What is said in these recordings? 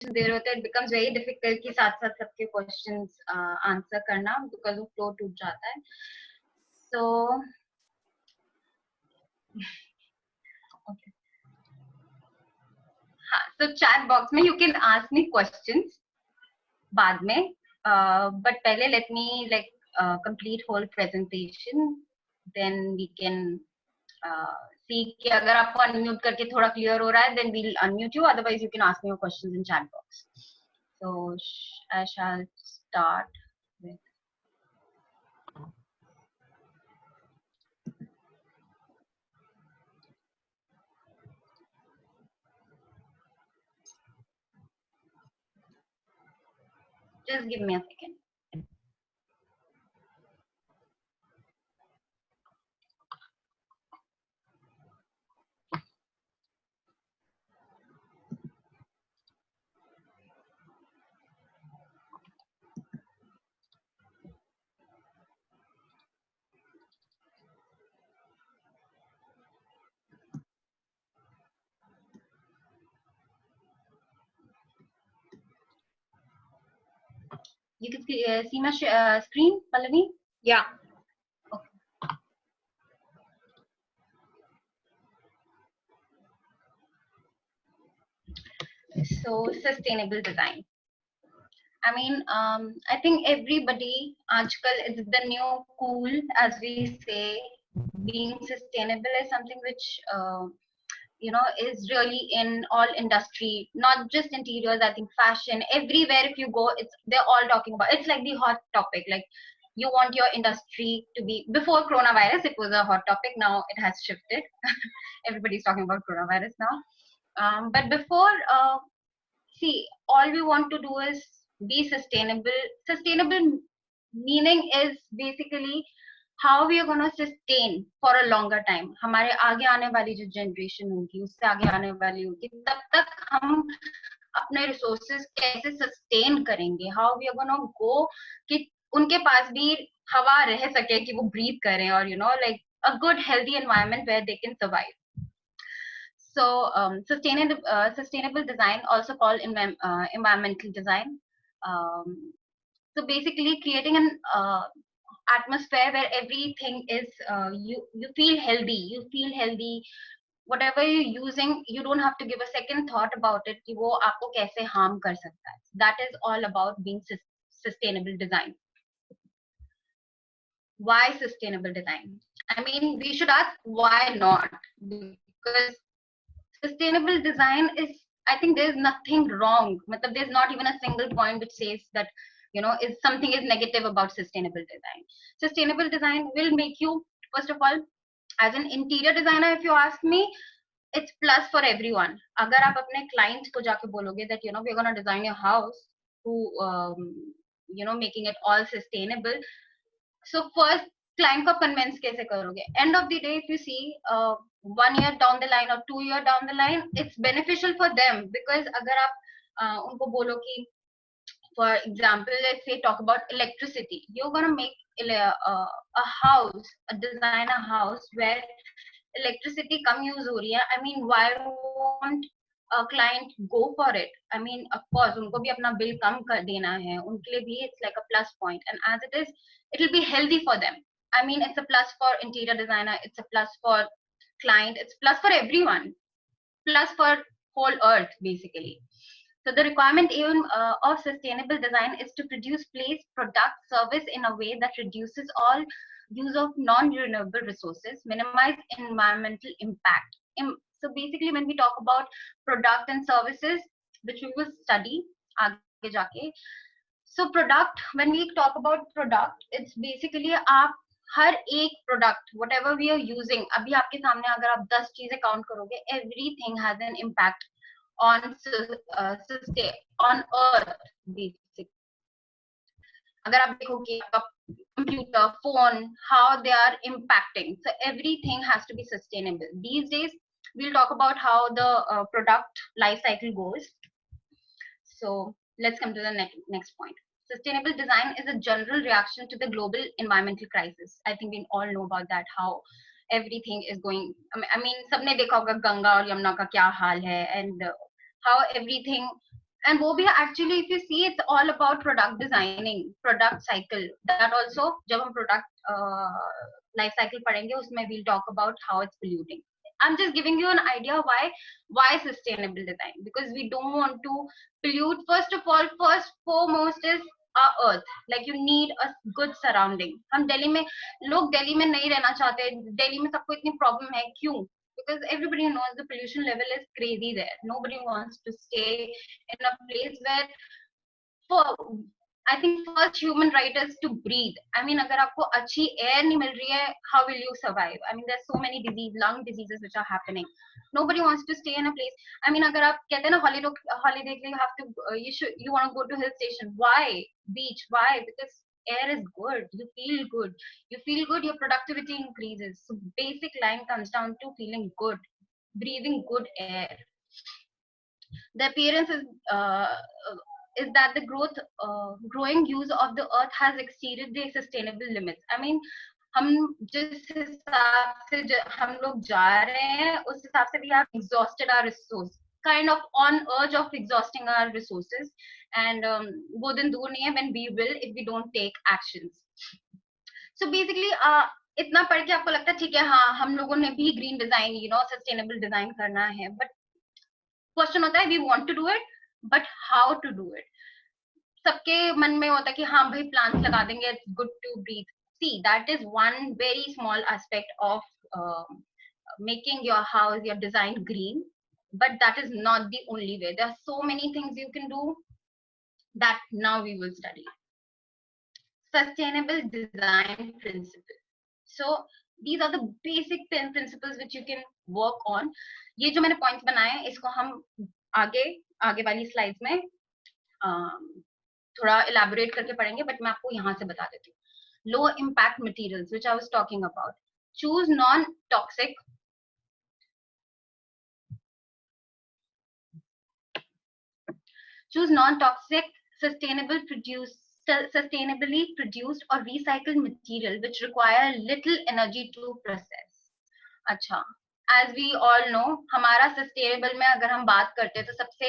दे रहे होते हैं, it becomes very difficult कि साथ साथ सबके questions answer करना, because वो flow टूट जाता है. So okay. हाँ, so chat box में you can ask me questions बाद में, but पहले let me like complete whole presentation, then we can see कि अगर आपको unmute करके थोड़ा clear हो रहा है, then we'll unmute you, otherwise you can ask me your questions in chat box. So I shall start with. Just give me a second. You can see my screen, Pallavi? Yeah. Okay. So sustainable design. I mean, I think everybody, aajkal, it's the new cool, as we say. Being sustainable is something which is really in all industry, not just interiors. I think fashion, everywhere if you go, they're all talking about. It's like the hot topic. Like you want your industry to be. Before coronavirus, it was a hot topic. Now it has shifted. Everybody's talking about coronavirus now. But before, see, all we want to do is be sustainable. Sustainable meaning is basically how we are going to sustain for a longer time. हमारे आगे आने वाली जो generation होगी, उससे आगे आने वाली होगी, तब तक हम अपने resources कैसे sustain करेंगे? How we are going to go कि उनके पास भी हवा रह सके कि वो breathe करें, और like a good healthy environment where they can survive. So sustainable design, also called environmental design. So basically creating an atmosphere where everything is you feel healthy. Whatever you're using, you don't have to give a second thought about it कि वो आपको कैसे harm कर सकता है. That is all about being sustainable design. Why sustainable design? I mean, we should ask why not, because sustainable design is, I think there's nothing wrong. There's not even a single point which says that is something is negative about sustainable design. Sustainable design will make you, first of all, as an interior designer, if you ask me, it's plus for everyone. Agar aap apne client ko jaake bologe that we're going to design your house to making it all sustainable. So first, client को convince कैसे करोगे? End of the day, if you see 1 year down the line or 2 year down the line, it's beneficial for them, because अगर आप उनको बोलो कि, for example, let's say talk about electricity, you're gonna make a house, design a house where electricity come use हो रही है. I mean, why won't a client go for it? I mean, of course, उनको भी अपना bill कम कर देना है, उनके लिए भी it's like a plus point, and as it is, it will be healthy for them. I mean, it's a plus for interior designer, it's a plus for client, it's plus for everyone, plus for whole earth basically. So the requirement aim of sustainable design is to produce, place, product, service in a way that reduces all use of non-renewable resources, minimize environmental impact. So basically, when we talk about product and services, which we will study आगे जाके, so product, when we talk about product, it's basically आप हर एक product, whatever we are using, अभी आपके सामने अगर आप 10 चीजें count करोगे, everything has an impact on on earth basically. अगर आप देखोगे आपका computer, phone, how they are impacting, so everything has to be sustainable. These days we'll talk about how the product life cycle goes. So let's come to the next point. Sustainable design is a general reaction to the global environmental crisis. I think we all know about that, how everything is going. I mean, सबने देखा होगा गंगा और यमुना का क्या हाल है, and how everything And वो भी actually if you see it's all about product designing, product cycle. That also जब हम product life cycle पढ़ेंगे उसमें we'll talk about how it's polluting. I'm just giving you an idea why sustainable design, because we don't want to pollute. First of all, first foremost is our earth. Like you need a good surrounding. हम दिल्ली में लोग दिल्ली में नहीं रहना चाहते. दिल्ली में सबको इतनी प्रॉब्लम है क्यों? Because everybody knows the pollution level is crazy there. Nobody wants to stay in a place where, for I think first human right is to breathe. I mean, अगर आपको अच्छी air नहीं मिल रही है, how will you survive? I mean, there's so many lung diseases which are happening. Nobody wants to stay in a place. I mean, अगर आप कहते हैं ना holiday के लिए you have to you want to go to hill station. Why beach? Why? Because air is good. You feel good. You feel good. Your productivity increases. So basic line comes down to feeling good, breathing good air. The appearance is that the growing use of the earth has exceeded the sustainable limits. I mean, हम जिस हिसाब से हम लोग जा रहे हैं उस हिसाब से we have exhausted our resource, kind of on urge of exhausting our resources, and वो दिन दूर नहीं है when we will if we don't take actions. So basically इतना पढ़ के आपको लगता है ठीक है हाँ हम लोगों ने भी ग्रीन डिजाइन सस्टेनेबल डिजाइन करना है, बट क्वेश्चन होता है we want to do it but how to do it. सबके मन में होता है कि हाँ भाई प्लांट्स लगा देंगे, it's good to breathe. See that is one very small aspect of making your house, your design green, but that is not the only way. There are so many things you can do that now we will study. Sustainable design principle. So these are the basic 10 principles which you can work on. ये जो मैंने points बनाए हैं इसको हम आगे वाली slides में थोड़ा इलैबोरेट करके पढ़ेंगे, बट मैं आपको यहाँ से बता देती हूँ. Low impact materials which I was talking about. Choose non toxic, sustainably produced or recycled material which require little energy to process. अच्छा, as we all know, हमारा sustainable में अगर हम बात करते हैं तो सबसे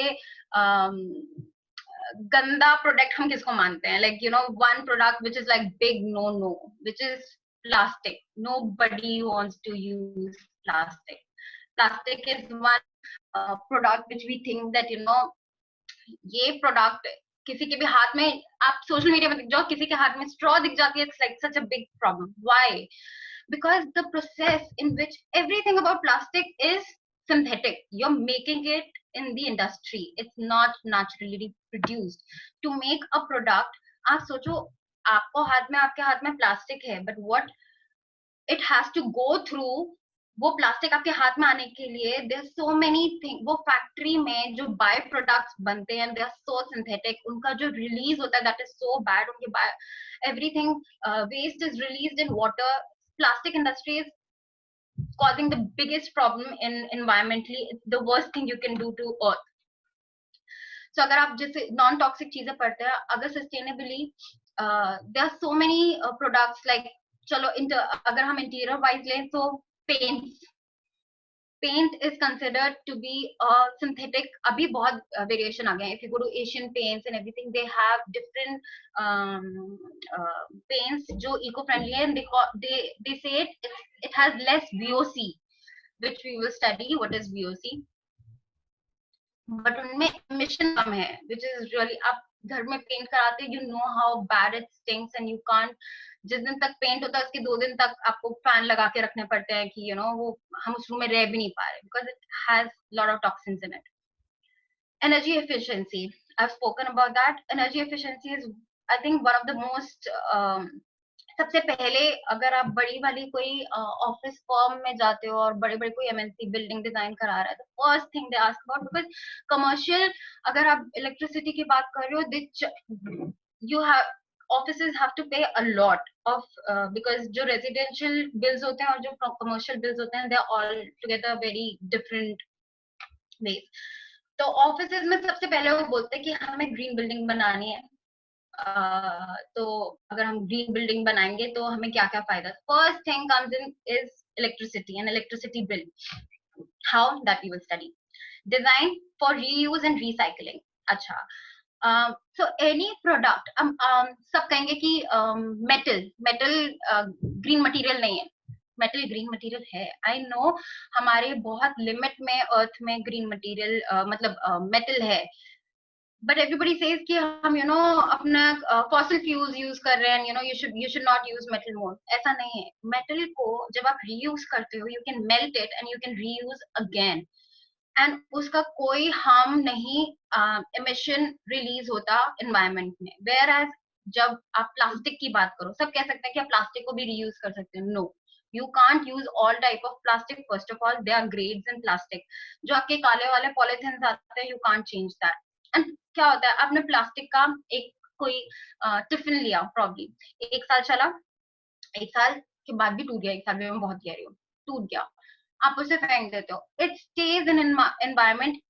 गंदा प्रोडक्ट हम किसको मानते हैं? Like one product which is like big no, which is plastic. Nobody wants to use plastic. Plastic is one product which we think that ये प्रोडक्ट किसी के भी हाथ में, आप सोशल मीडिया में दिख जाओ किसी के हाथ में स्ट्रॉ दिख जाती है, it's like such a big problem. Why? Because the process in which everything about plastic is synthetic. You're making it in the industry. It's not naturally produced. To make a product, आप सोचो आपके हाथ में plastic है, but what it has to go through, वो plastic आपके हाथ में आने के लिए देयर सो मेनी थिंग. वो फैक्ट्री में जो बाय प्रोडक्ट्स बनते हैं दे आर सो सिंथेटिक. उनका जो रिलीज होता है दैट इज सो बैड. उनके everything waste is released in water. Plastic industry is causing the biggest problem in environmentally. It's the worst thing you can do to earth. So अगर आप जैसे non toxic चीजें पढ़ते हैं, अगर sustainably there are so many products like, चलो अगर हम इंटीरियर वाइज लें तो paint is considered to be a synthetic. अभी बहुत variation आ गए हैं. If you go to Asian paints and everything, they have different paints जो eco-friendly है, and they say it has less VOC, which we will study what is VOC. But उनमें emission कम है, which is really, आप घर में paint कराते, you know how bad it stinks, and you can't, जिस दिन तक पेंट होता है उसके 2 दिन तक आपको फैन लगा के रखने पड़ते हैं कि वो हम उस रूम में रह भी नहीं पा रहे, because it has lot of toxins in it. Energy efficiency, I've spoken about that. Energy efficiency is I think one of the most सबसे पहले अगर आप बड़ी वाली कोई ऑफिस फर्म में जाते हो और बड़े बड़े कोई एमएनसी बिल्डिंग डिजाइन करा रहा है, तो first thing they ask about, because commercial अगर आप इलेक्ट्रिसिटी की बात कर रहे हो, you have offices have to pay a lot of because जो residential bills होते हैं और जो commercial bills होते हैं, they are all together very different ways. तो offices में सबसे पहले वो बोलते हैं कि हमें green building बनानी है. तो अगर हम ग्रीन बिल्डिंग बनाएंगे तो हमें क्या क्या फायदा? First thing comes in is electricity and electricity bill. How? That we will study. Design for reuse and recycling. अच्छा, so any product, सब कहेंगे कि मेटल ग्रीन मटेरियल नहीं है. मेटल ग्रीन मटेरियल है, आई नो. हमारे बहुत लिमिट में अर्थ में ग्रीन मटेरियल मतलब मेटल है. बट एवरीबडी सेज कि हम अपना फॉसिल फ्यूल्स यूज कर रहे हैं, you should not use metal more. ऐसा नहीं है. मेटल को जब आप रीयूज करते हो, you can melt it and you can reuse again, and उसका कोई हार्म नहीं एमिशन रिलीज होता एनवायरमेंट में. वेयर एज जब आप प्लास्टिक की बात करो, सब कह सकते हैं कि आप प्लास्टिक को भी रीयूज कर सकते हो. No, you can't use all type of plastic. First of all, they are grades in plastic. जो आपके काले वाले पॉलिथीन आते हैं, you can't change that. And क्या होता है, आपने प्लास्टिक का एक कोई टिफिन लिया, प्रॉब्लम 1 साल चला, 1 साल के बाद भी टूट गया. 1 साल में मैं बहुत कह रही हूँ, टूट गया, आप उसे फेंक देते हो. It stage in environment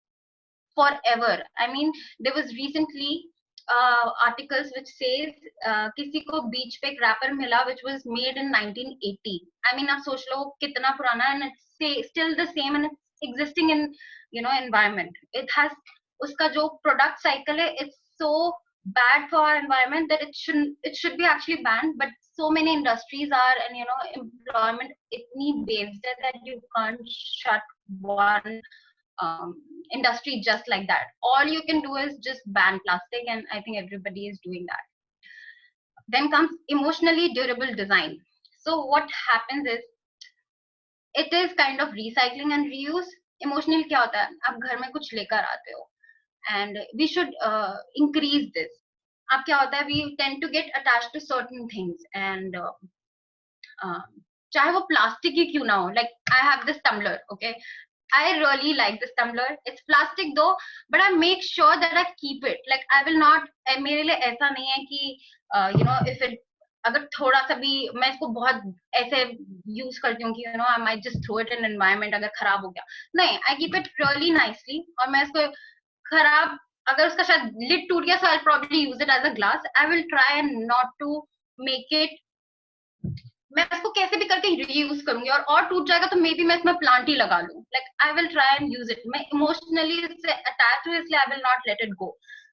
forever. I mean, there was recently articles which says किसी को बीच पे एक रैपर मिला which was made in 1980. I mean, आप सोच लो कितना पुराना है, and it's still the same and it's existing in environment. It has उसका जो product cycle है, it's so bad for our environment that it should be actually banned. But so many industries are, and employment itni based है that you can't shut one industry just like that. All you can do is just ban plastic, and I think everybody is doing that. Then comes emotionally durable design. So what happens is, it is kind of recycling and reuse. Emotional क्या होता है, आप घर में कुछ लेकर आते हो, and we should increase this. अब क्या होता है, we tend to get attached to certain things, and चाहे वो प्लास्टिक ही क्यों ना हो. Like, I have this tumbler, okay, I really like this tumbler. It's plastic though, but I make sure that I keep it. Like, I will not. मेरे लिए ऐसा नहीं है कि if it अगर थोड़ा सा भी मैं इसको बहुत ऐसे यूज करती हूँ कि I might just throw it in environment अगर खराब हो गया. नहीं, I keep it really nicely. और मैं इसको खराब अगर उसका शायद lid टूट गया, so I'll probably use it as a glass. I will try and not to make it. मैं इसको कैसे भी करके रीयूज करूंगी, और टूट जाएगा तो मे बी मैं इसमें प्लांट ही लगा लूं. Like, I will try and use it. मैं इमोशनली इससे अटैच हूं, इसलिए I will not let it go.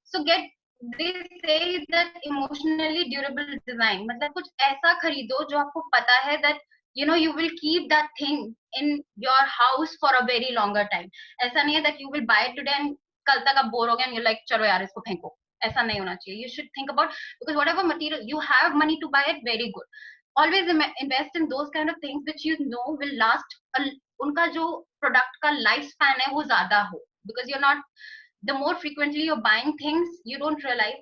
So gate they say that emotionally durable design मतलब कुछ ऐसा खरीदो जो आपको पता है that you will keep that thing in your house for a very longer time. ऐसा नहीं है that you will buy it today and कल तक आप बोर हो गए and you're like चलो यार इसको फेंको. ऐसा नहीं होना चाहिए. You should think about, because whatever material you have money to buy it, very good. Always invest in those kind of things which will last. उनका जो प्रोडक्ट का लाइफ स्पैन है वो ज्यादा हो, because you're not, the more frequently you're buying things, you don't realize.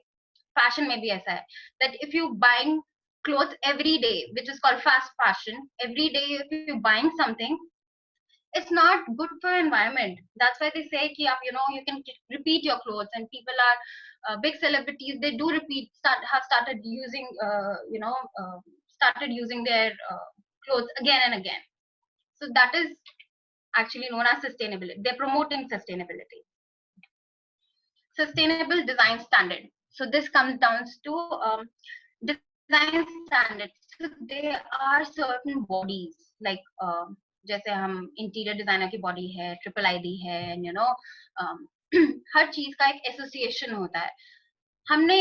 Fashion में भी ऐसा है that if you buying clothes every day, which is called fast fashion, every day if you're buying something, it's not good for environment. That's why they say कि आप you can repeat your clothes, and people are big celebrities, they do have started using started using their clothes again and again. So that is actually known as sustainability. They're promoting sustainability. Sustainable design standard. So this comes down to design standards. So there are certain bodies like जैसे हम interior designer की body है, triple ID है, हर चीज का एक association होता है. हमने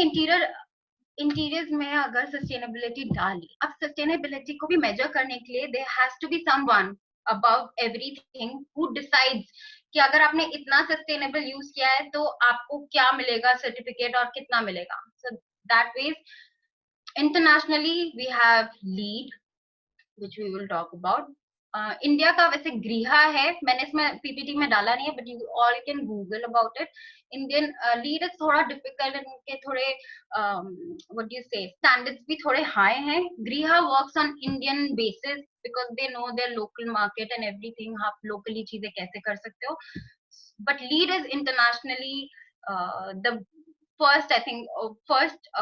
इंटीरियर्स में अगर सस्टेनेबिलिटी डाली, अब सस्टेनेबिलिटी को भी मेजर करने के लिए there has to be someone above everything who decides कि अगर आपने इतना सस्टेनेबल यूज किया है तो आपको क्या मिलेगा सर्टिफिकेट और कितना मिलेगा. So that ways internationally we have LEED which we will talk about. India का वैसे गृहा है, मैंने इसमें पीपीटी में डाला नहीं है, but you all can Google about it. Indian lead is थोड़ा डिफिकल्ट, इनके थोड़े what do you say standards भी थोड़े हाई हैं. गृहा works on Indian basis because they know their local market and everything. आप लोकली चीजें कैसे कर सकते हो, but lead is internationally the first, I think, first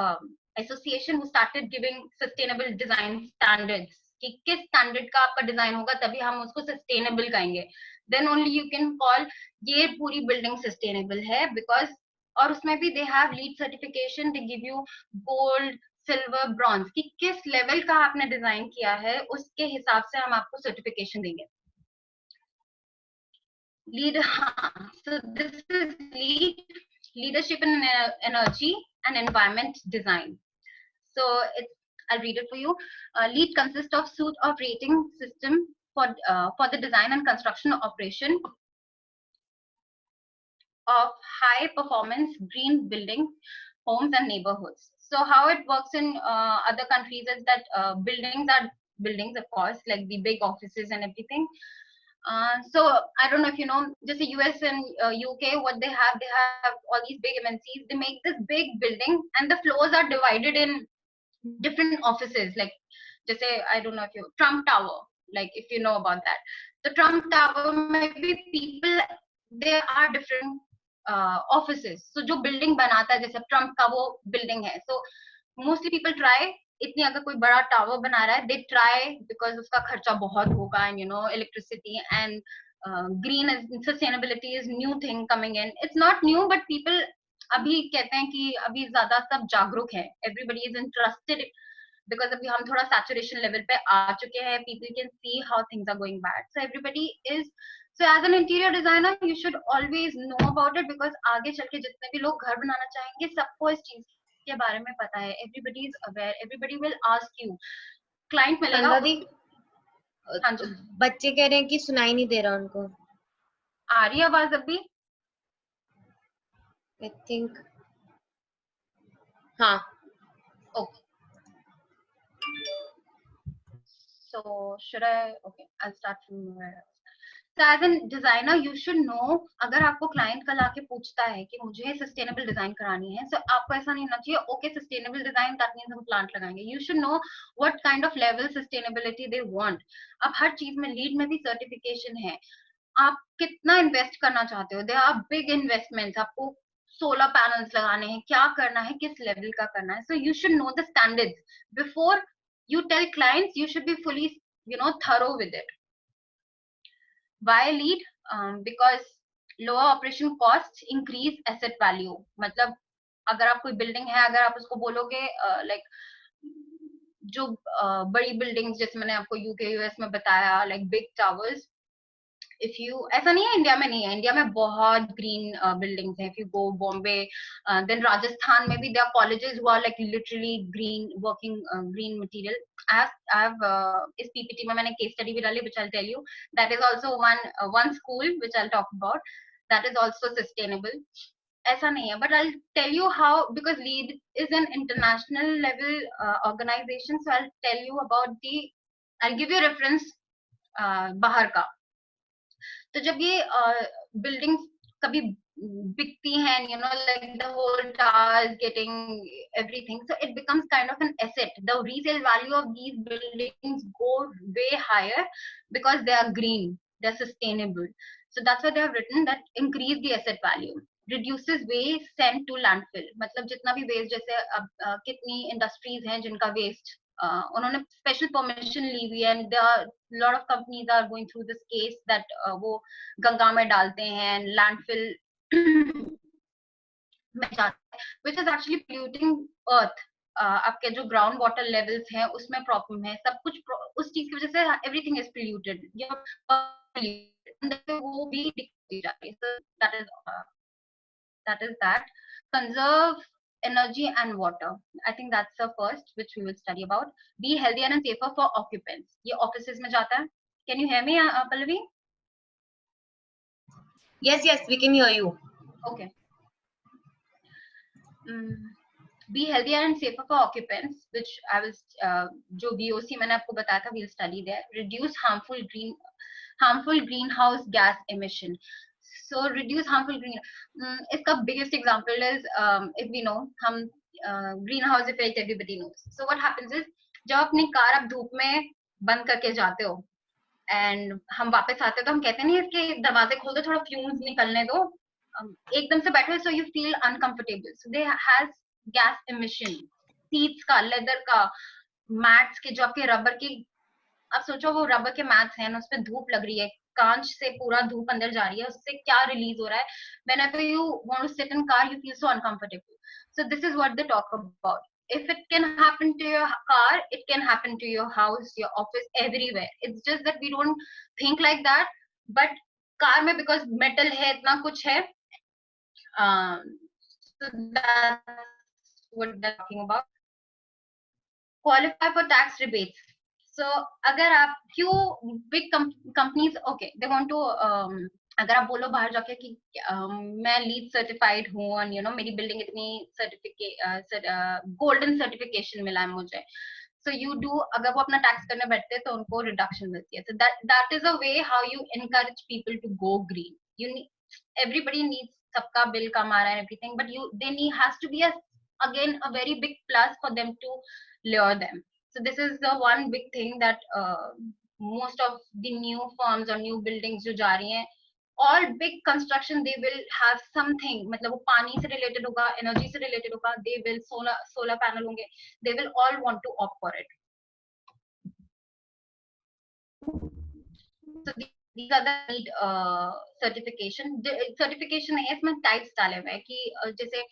association who started giving sustainable design standards. कि किस स्टैंडर्ड का आपका डिजाइन होगा तभी हम उसको सस्टेनेबल कहेंगे. Then only you can call ये पूरी बिल्डिंग सस्टेनेबल है. बिकॉज और उसमें भी they have LEED certification, they give you gold, silver, bronze, कि किस लेवल का आपने डिजाइन किया है उसके हिसाब से हम आपको सर्टिफिकेशन देंगे. लीड, हाँ, सो this is lead. leadership in energy and environment design. So I'll read it for you. LEED consists of suite of rating system for the design and construction operation of high performance green building, homes and neighborhoods. So how it works in other countries is that buildings are buildings, of course, like the big offices and everything. So I don't know if you know, just the US and UK, what they have all these big MNCs. They make this big building, and the floors are divided in different offices. Like, just say, I don't know if you Trump Tower, like if you know about that. The Trump Tower, maybe people, they are different offices. So जो building बनाता है, जैसे Trump का वो building है. So mostly people try, इतनी अगर कोई बड़ा टावर बना रहा है, they try because उसका खर्चा बहुत होगा, and you know, electricity and green and sustainability is new thing coming in. It's not new, but people अभी कहते हैं कि अभी ज्यादा सब जागरूक है. Everybody is interested because अभी हम थोड़ा saturation level पे आ चुके हैं. People can see how things are going bad. So everybody is, so as an interior designer, you should always know about it because आगे चल के जितने भी लोग घर बनाना चाहेंगे, सबको इस चीज के बारे में पता है. Everybody is aware. Everybody will ask you. Client मिलेगा. हाँ जी. बच्चे कह रहे हैं कि सुनाई नहीं दे रहा उनको. आ रही आवाज अभी? I think. हाँ. Okay. So should I? Okay, I'll start from where. So as a designer, you should know, अगर आपको client कल आके पूछता है कि मुझे sustainable design करानी है, so आपको ऐसा नहीं होना चाहिए, okay, sustainable design that means हम plant लगाएंगे. You should know what kind of level sustainability they want. अब हर चीज में LEED में भी certification है. आप कितना invest करना चाहते हो? There are big investments. आपको solar panels लगाने हैं, क्या करना है, किस level का करना है. So you should know the standards before you tell clients. You should be fully, you know, thorough with it. Why LEED? Because lower operation costs increase asset value. मतलब अगर आप कोई बिल्डिंग है, अगर आप उसको बोलोगे लाइक जो बड़ी बिल्डिंग्स, जैसे मैंने आपको यूके यूएस में बताया, like big towers, if you, ऐसा नहीं है इंडिया में नहीं है, इंडिया में बहुत ग्रीन बिल्डिंग्स हैं. If you go Bombay, then Rajasthan में भी there colleges who are like literally green, working green material. I have इस पीपीटी में मैंने केस स्टडी भी डाली, which I'll tell you. That is also one school which I'll talk about. That is also sustainable. ऐसा नहीं है, but I'll tell you how, because LEED is an international level organization. So I'll tell you about I'll give you a reference बाहर का. तो जब ये buildings कभी बिकती हैं, you know, like the whole tower is getting everything, so it becomes kind of an asset. The resale value of these buildings go way higher because they are green, they're sustainable. So that's why they have written that increase the asset value, reduces waste sent to landfill. मतलब जितना भी waste, जैसे अब कितनी industries हैं जिनका waste उन्होंने special permission ली हुई है, and lot of companies are going through this case that वो गंगा में डालते हैं, लैंडफिल में जाते हैं, which is actually polluting earth. आपके जो ग्राउंड वाटर लेवल्स हैं उसमें प्रॉब्लम है, सब कुछ उस चीज की वजह से एवरीथिंग इज पोल्यूटेड. वो भी दिक्कत आ रही है. that is that. Conserve energy and water. I think that's the first which we will study about. Be healthier and safer for occupants. ये offices में जाता है. Can you hear me, Pallavi? Yes, we can hear you. Okay. Be healthier and safer for occupants, which I was जो BOC मैंने आपको बताया था, we'll study there. Reduce harmful greenhouse gas emission. So reduce harmful green. इसका biggest example is if we know, हम greenhouse effect everybody knows. So what happens is, जब अपनी car आप धूप में बंद करके जाते हो and हम वापस आते हो, तो हम कहते नहीं इसके दरवाजे खोल दो, थोड़ा फ्यूम्स निकलने दो, एकदम से बैठे, so you feel uncomfortable. So they has gas emission. Seats का, लेदर का, मैट्स के, जो आपके रबर की, आप सोचो वो रबर के मैट्स हैं, उस पर धूप लग रही है, कांच से पूरा धूप अंदर जा रही है, उससे क्या रिलीज हो रहा है. Whenever you want to sit in car, you feel so uncomfortable. So this is what they talk about. If it can happen to your car, it can happen to your house, your office, everywhere. It's just that we don't think like that. But car में because metal है, इतना कुछ है, So that's what they're talking about. Qualify for tax rebates. So अगर आप क्यों big companies okay they want to अगर आप बोलो बाहर जाके कि मैं लीड सर्टिफाइड हूँ और यू नो मेरी बिल्डिंग इतनी सर्टिफिकेट गोल्डन सर्टिफिकेशन मिला है मुझे, so you do अगर वो अपना टैक्स करने बैठते हैं तो उनको रिडक्शन मिलती है. So that is a way how you encourage people to go green. You need, everybody needs, सबका बिल कम आ रहा है everything, but they need has to be again a very big plus for them to lure them. So this is the one big thing that most of the new firms or new buildings जो जा रही हैं, all big construction they will have something, मतलब वो पानी से related होगा, energy से related होगा, they will solar panel होंगे, they will all want to opt for it. So these are the need certification. Certification है इसमें types डाले हुए हैं कि जैसे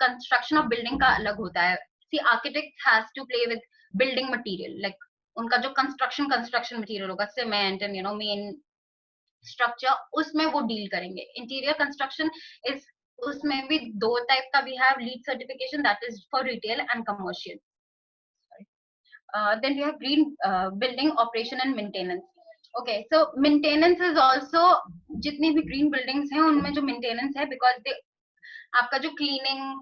construction of building का अलग होता है. See, architect has to play with building material, like उनका जो construction material होगा, cement and you know main structure, उसमें वो deal करेंगे. Interior construction is उसमें भी दो type का we have LEED certification, that is for retail and commercial. Then we have green building operation and maintenance. Okay, so maintenance is also जितनी भी green buildings हैं उनमें जो maintenance है, because they आपका जो cleaning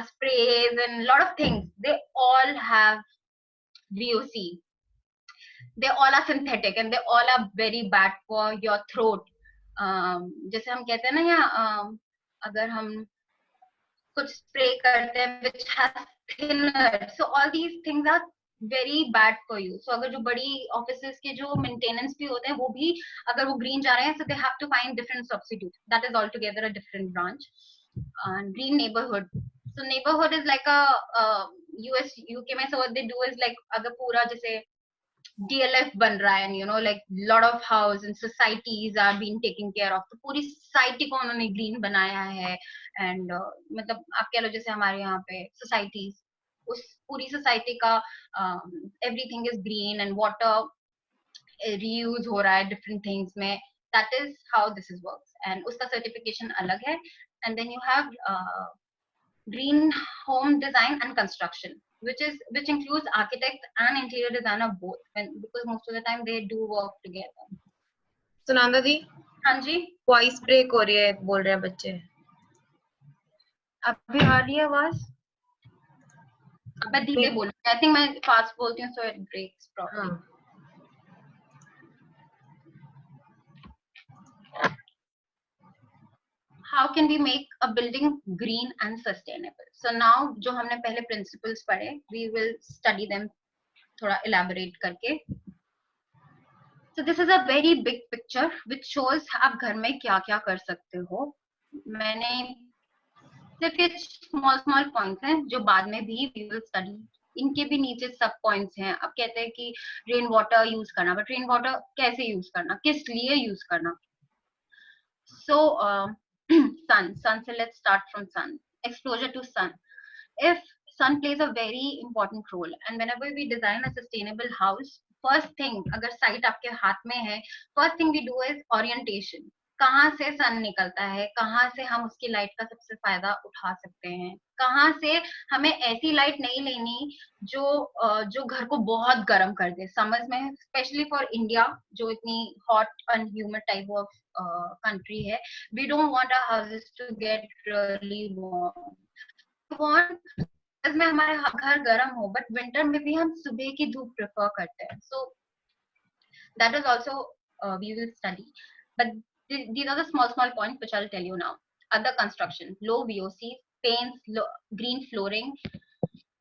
sprays and lot of things, they all have VOC. They all are synthetic and they all are very bad for your throat. जैसे हम कहते हैं ना, या अगर हम कुछ स्प्रे करते हैं which has thinner, so all these things are very bad for you. So अगर जो बड़ी offices के जो maintenance भी होते हैं वो भी अगर वो green जा रहे हैं, so they have to find different substitute. That is altogether a different branch. Green neighborhood. So neighborhood is like a US UK में, so what they do is like अगर पूरा जैसे DLF बन रहा है, you know, like lot of house and societies are being taken care of, तो पूरी society को उन्होंने green बनाया है. And मतलब आप कह लो जैसे हमारे यहाँ पे societies, उस पूरी society का everything is green and water reuse हो रहा है different things में. That is how this is works, and उसका certification अलग है. And then you have green home design and construction, which includes architect and interior designer both, because most of the time they do work together. Sunanda दी, हाँ जी, voice break हो रही है बोल रहे हैं बच्चे. अभी आ रही है आवाज? मैं धीरे बोलूँ, I think मैं फास्ट बोलती हूँ, so it breaks properly. How can we make a building green and sustainable? So now जो हमने पहले principles पढ़े, we will study them थोड़ा elaborate करके. So this is a very big picture which shows आप घर में क्या क्या कर सकते हो. मैंने सिर्फ ये small points हैं जो बाद में भी we will study. इनके भी नीचे सब points हैं. अब कहते हैं कि rain water use करना, but rain water कैसे use करना, किस लिए use करना. So sun, so let's start from sun. Exposure to sun. If sun plays a very important role, and whenever we design a sustainable house, first thing, अगर site आपके हाथ में है, first thing we do is orientation. कहाँ से sun निकलता है, कहाँ से हम उसकी light का सबसे फायदा उठा सकते हैं, कहाँ से हमें ऐसी light नहीं लेनी जो घर को बहुत गर्म कर दे. Summers में, especially for India, जो इतनी hot and humid type of country है, we don't want our houses to get really warm. We want में हमारे घर गर्म हो, but winter में भी हम सुबह की धूप prefer करते हैं. So that is also we will study. But these are the small points which I'll tell you now. Other construction, low VOC, paints, green flooring,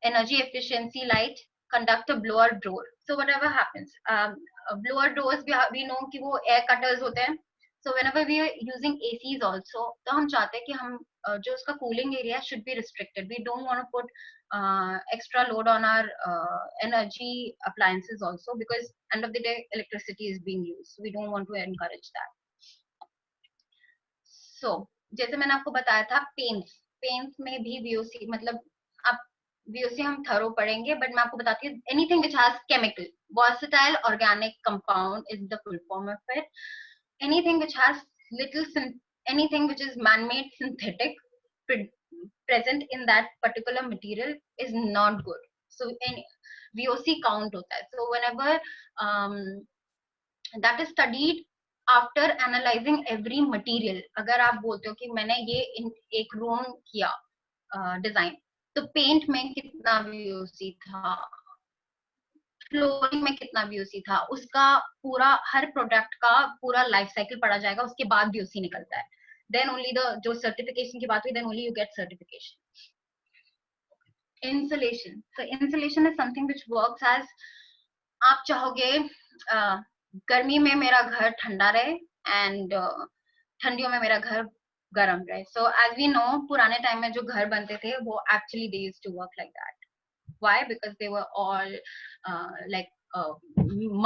energy efficiency light, conductor blower door. So whatever happens, blower doors we know कि वो air cutters होते हैं. So whenever we are using ACs also, तो हम चाहते हैं कि हम जो उसका cooling area should be restricted. We don't want to put extra load on our energy appliances also, because end of the day electricity is being used. So we don't want to encourage that. So जैसे मैंने आपको बताया था paints में भी VOC, मतलब आप VOC हम thorough पढ़ेंगे, but मैं आपको बताती हूँ anything which has chemical, versatile organic compound is the full form of it. Anything which has anything which is man-made synthetic present in that particular material is not good. So in VOC count hota hai. So whenever that is studied after analyzing every material, अगर आप बोलते हो कि मैंने ये एक room किया design, तो पेंट में कितना VOC था, फ्लोरिंग में कितना VOC था, उसका पूरा हर प्रोडक्ट का पूरा लाइफ साइकिल पढ़ा जाएगा, उसके बाद VOC निकलता है. Then only जो सर्टिफिकेशन की बात हुई, then only you get certification. Insulation. So insulation is something which works as, आप चाहोगे गर्मी में मेरा घर ठंडा रहे एंड ठंडियों में मेरा घर गर्म रहे. सो एज वी नो, पुराने टाइम में जो घर बनते थे वो actually they used to work like that. Why? Because they were all like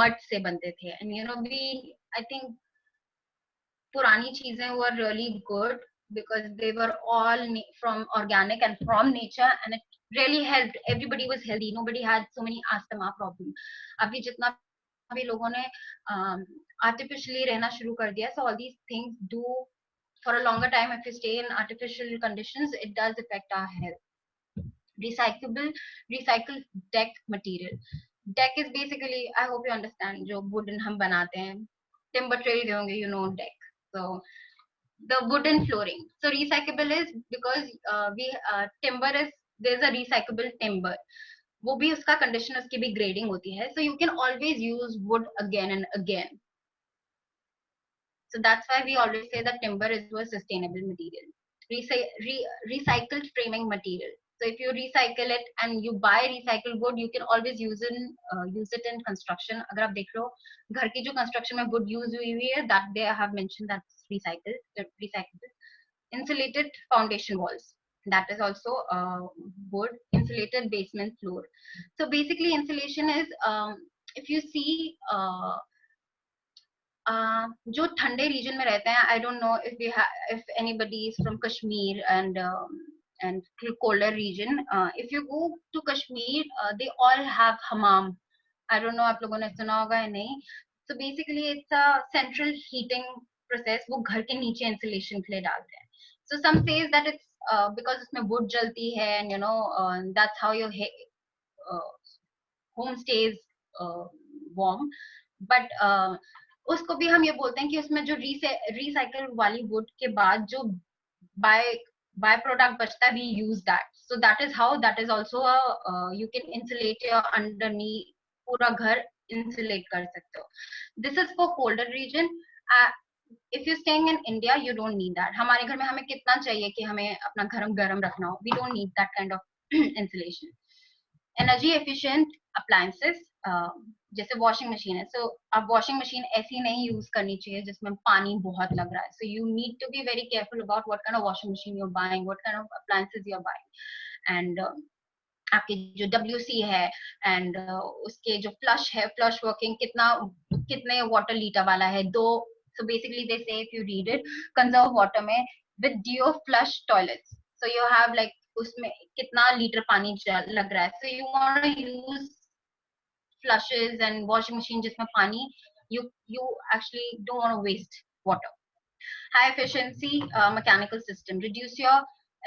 mud से बनते थे. And you know, we I think पुरानी चीजें were really good because they were all from organic and from nature, and it really helped. Everybody was healthy, nobody had so many asthma problem. अभी जितना भी लोगों ने artificially रहना शुरू कर दिया, so all these things do for a longer time. If you stay in artificial conditions, it does affect our health. Recycled deck material. Deck is basically, I hope you understand, जो wooden हम बनाते हैं, timber trade होंगे, you know deck. So the wooden flooring. So recyclable is because timber is, there's a recyclable timber. वो भी उसका condition, उसकी भी grading होती है. So you can always use wood again and again. So that's why we always say that timber is a sustainable material. Recycled framing material. So if you recycle it and you buy recycled wood, you can always use it in construction. अगर आप देख लो घर की जो construction में wood use हुई है, that they have mentioned that's recyclable. Insulated foundation walls. That is also wood. Insulated basement floor. So basically insulation is, if you see जो ठंडे रीजन में रहते हैं, I don't know if anybody is from Kashmir and colder region, if you go to Kashmir, they all have hammam. I don't know आप लोगों ने सुना होगा या नहीं. So basically it's a central heating process. वो घर के नीचे insulation के लिए डालते हैं. So some says that it's because उसमें wood जलती है, and you know that's how your home stays warm. But उसको भी हम ये बोलते हैं कि उसमें जो रिसाइकल वाली वुड के बाद जो बाय प्रोडक्ट बचता है, we use that. So that is how, that is also you can insulate your underneath, पूरा घर इंसुलेट कर सकते हो. This is for colder region. If you staying in India, you don't need that. हमारे घर में हमें कितना चाहिए कि हमें अपना घर गर्म रखना हो, we don't need that kind of insulation. Energy efficient appliances, जैसे वॉशिंग मशीन है. सो अब वॉशिंग मशीन ऐसी नहीं यूज करनी चाहिए जिसमें पानी बहुत लग रहा है. So you need to be very careful about what kind of washing machine you are buying, what kind of appliances you are buying. And आपके जो WC है एंड उसके जो फ्लश है, फ्लश वर्किंग कितने वाटर लीटर वाला है, 2. So basically they say, if you read it, conserve water में with dual flush toilets. So you have like उसमें कितना लीटर पानी लग रहा है. So you want to use flushes and washing machine जिसमें पानी, you actually don't want to waste water. High efficiency mechanical system, reduce your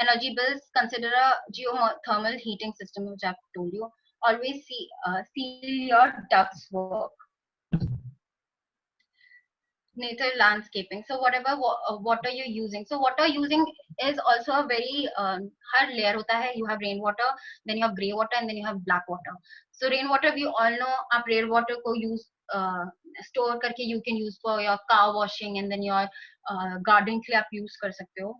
energy bills. Consider a geothermal heating system, which I've told you. Always seal your ducts work. Nature landscaping. So whatever water you're using, so water using is also a very her layer होता है. You have rainwater, then you have grey water, and then you have black water. So rainwater we all know, आप rainwater को use store करके you can use for your car washing, and then your gardening के लिए आप use कर सकते हो.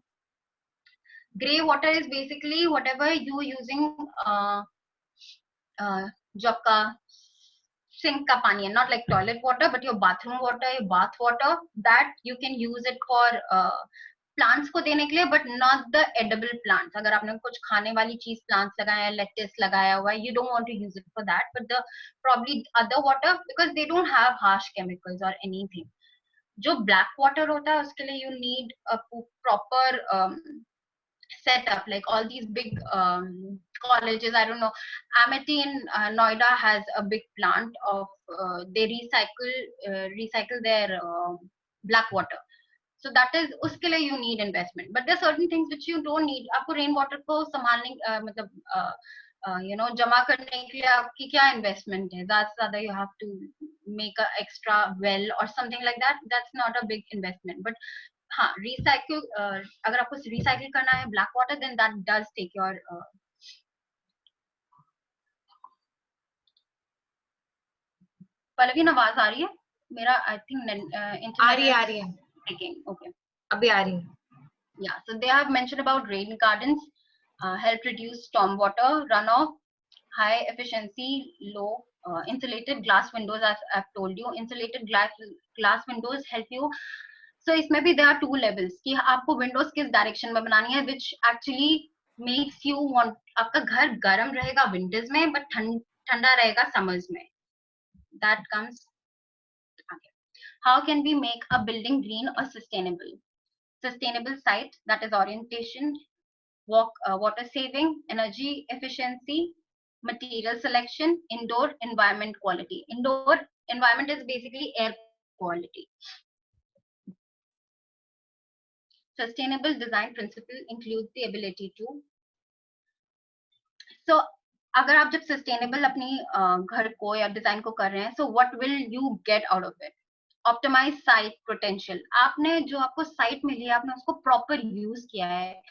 Grey water is basically whatever you using जो आपका sink का पानी है, not like toilet water, but your bathroom water, your bath water, that you can use it for plants को देने के लिए, but not the edible plants. अगर आपने कुछ खाने वाली चीज plants लगाया है, lettuce लगाया हुआ है, you don't want to use it for that, but the probably other water, because they don't have harsh chemicals or anything. जो black water होता है उसके लिए you need a proper setup, like all these big colleges. I don't know, Amity in Noida has a big plant of they recycle their black water. So that is उसके लिए you need investment, but there are certain things which you don't need. आपको rain water को संभालने मतलब जमा करने के लिए आपकी क्या इन्वेस्टमेंट है? That's ज्यादा you have to make a extra well or something like that. That's not a big investment. But हाँ, recycle अगर आपको recycle करना है black water, then that does take your Pallavi आवाज आ रही है? मेरा I think internet आ रही है taking. Okay. अभी आ रही है. Yeah, so they have mentioned about rain gardens, help reduce stormwater runoff, high efficiency, low insulated glass windows. As I've told you, insulated glass windows help you. So इसमें भी there are two levels कि आपको windows किस direction में बनानी है, which actually makes you want, आपका घर गर्म रहेगा winters में but ठंडा रहेगा summers में. That comes. Okay. How can we make a building green or sustainable? Sustainable site, that is orientation, water saving, energy efficiency, material selection, indoor environment quality. Indoor environment is basically air quality. Sustainable design principle includes the ability to. So अगर आप जब sustainable अपनी घर को या design को कर रहे हैं, so what will you get out of it? Optimize site potential. आपने जो आपको साइट मिली है, आपने उसको प्रॉपर यूज किया है.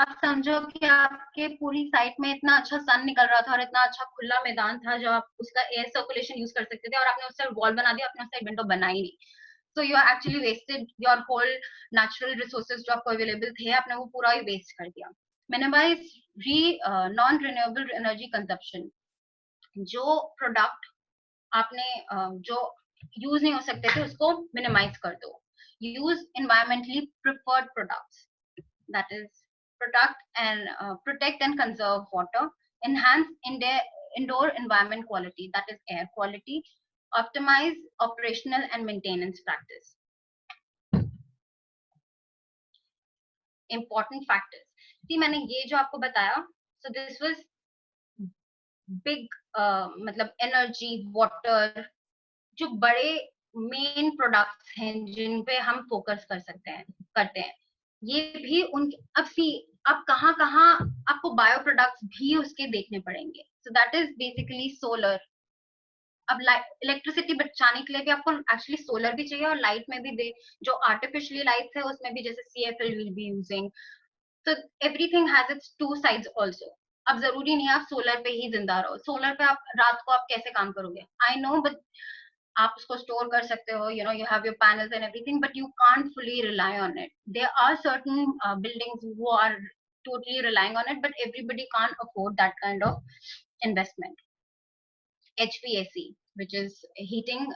आप समझो कि आपके पूरी साइट में इतना अच्छा सन निकल रहा था और इतना अच्छा खुला मैदान था जो आप उसका एयर सर्कुलेशन यूज कर सकते थे, और आपने उससे वॉल बना दिया, आपने उससे विंडो बनाई नहीं. So you are actually wasted your whole natural resources जो आपको अवेलेबल थे, आपने वो पूरा ही वेस्ट कर दिया. Minimise non renewable energy consumption. जो प्रोडक्ट आपने जो यूज नहीं हो सकते थे उसको मिनिमाइज कर दो. Use environmentally preferred products, that is protect and conserve water, enhance indoor environment quality, that is air quality, optimize operational and maintenance practice. Important factors. See, मैंने ये जो आपको बताया, so this was big मतलब energy, water, जो बड़े main products हैं जिन पे हम फोकस कर सकते हैं, करते हैं. ये भी उन अब सी अब कहाँ कहाँ आपको बायो प्रोडक्ट्स भी उसके देखने पड़ेंगे. सो दैट इज बेसिकली सोलर. अब इलेक्ट्रिसिटी बचाने के लिए भी आपको एक्चुअली सोलर भी चाहिए, और लाइट में भी जो आर्टिफिशियली लाइट्स है उसमें भी जैसे CFL विल बी यूजिंग. तो everything has its two sides also. अब जरूरी नहीं आप सोलर पे ही जिंदा रहो. सोलर पे आप रात को आप कैसे काम करोगे? आई नो, बट आप उसको स्टोर कर सकते हो, you know, you have your panels and everything, but you can't fully rely on it. There are certain buildings who are totally relying on it, but everybody can't afford that kind of investment. HVAC, which is heating,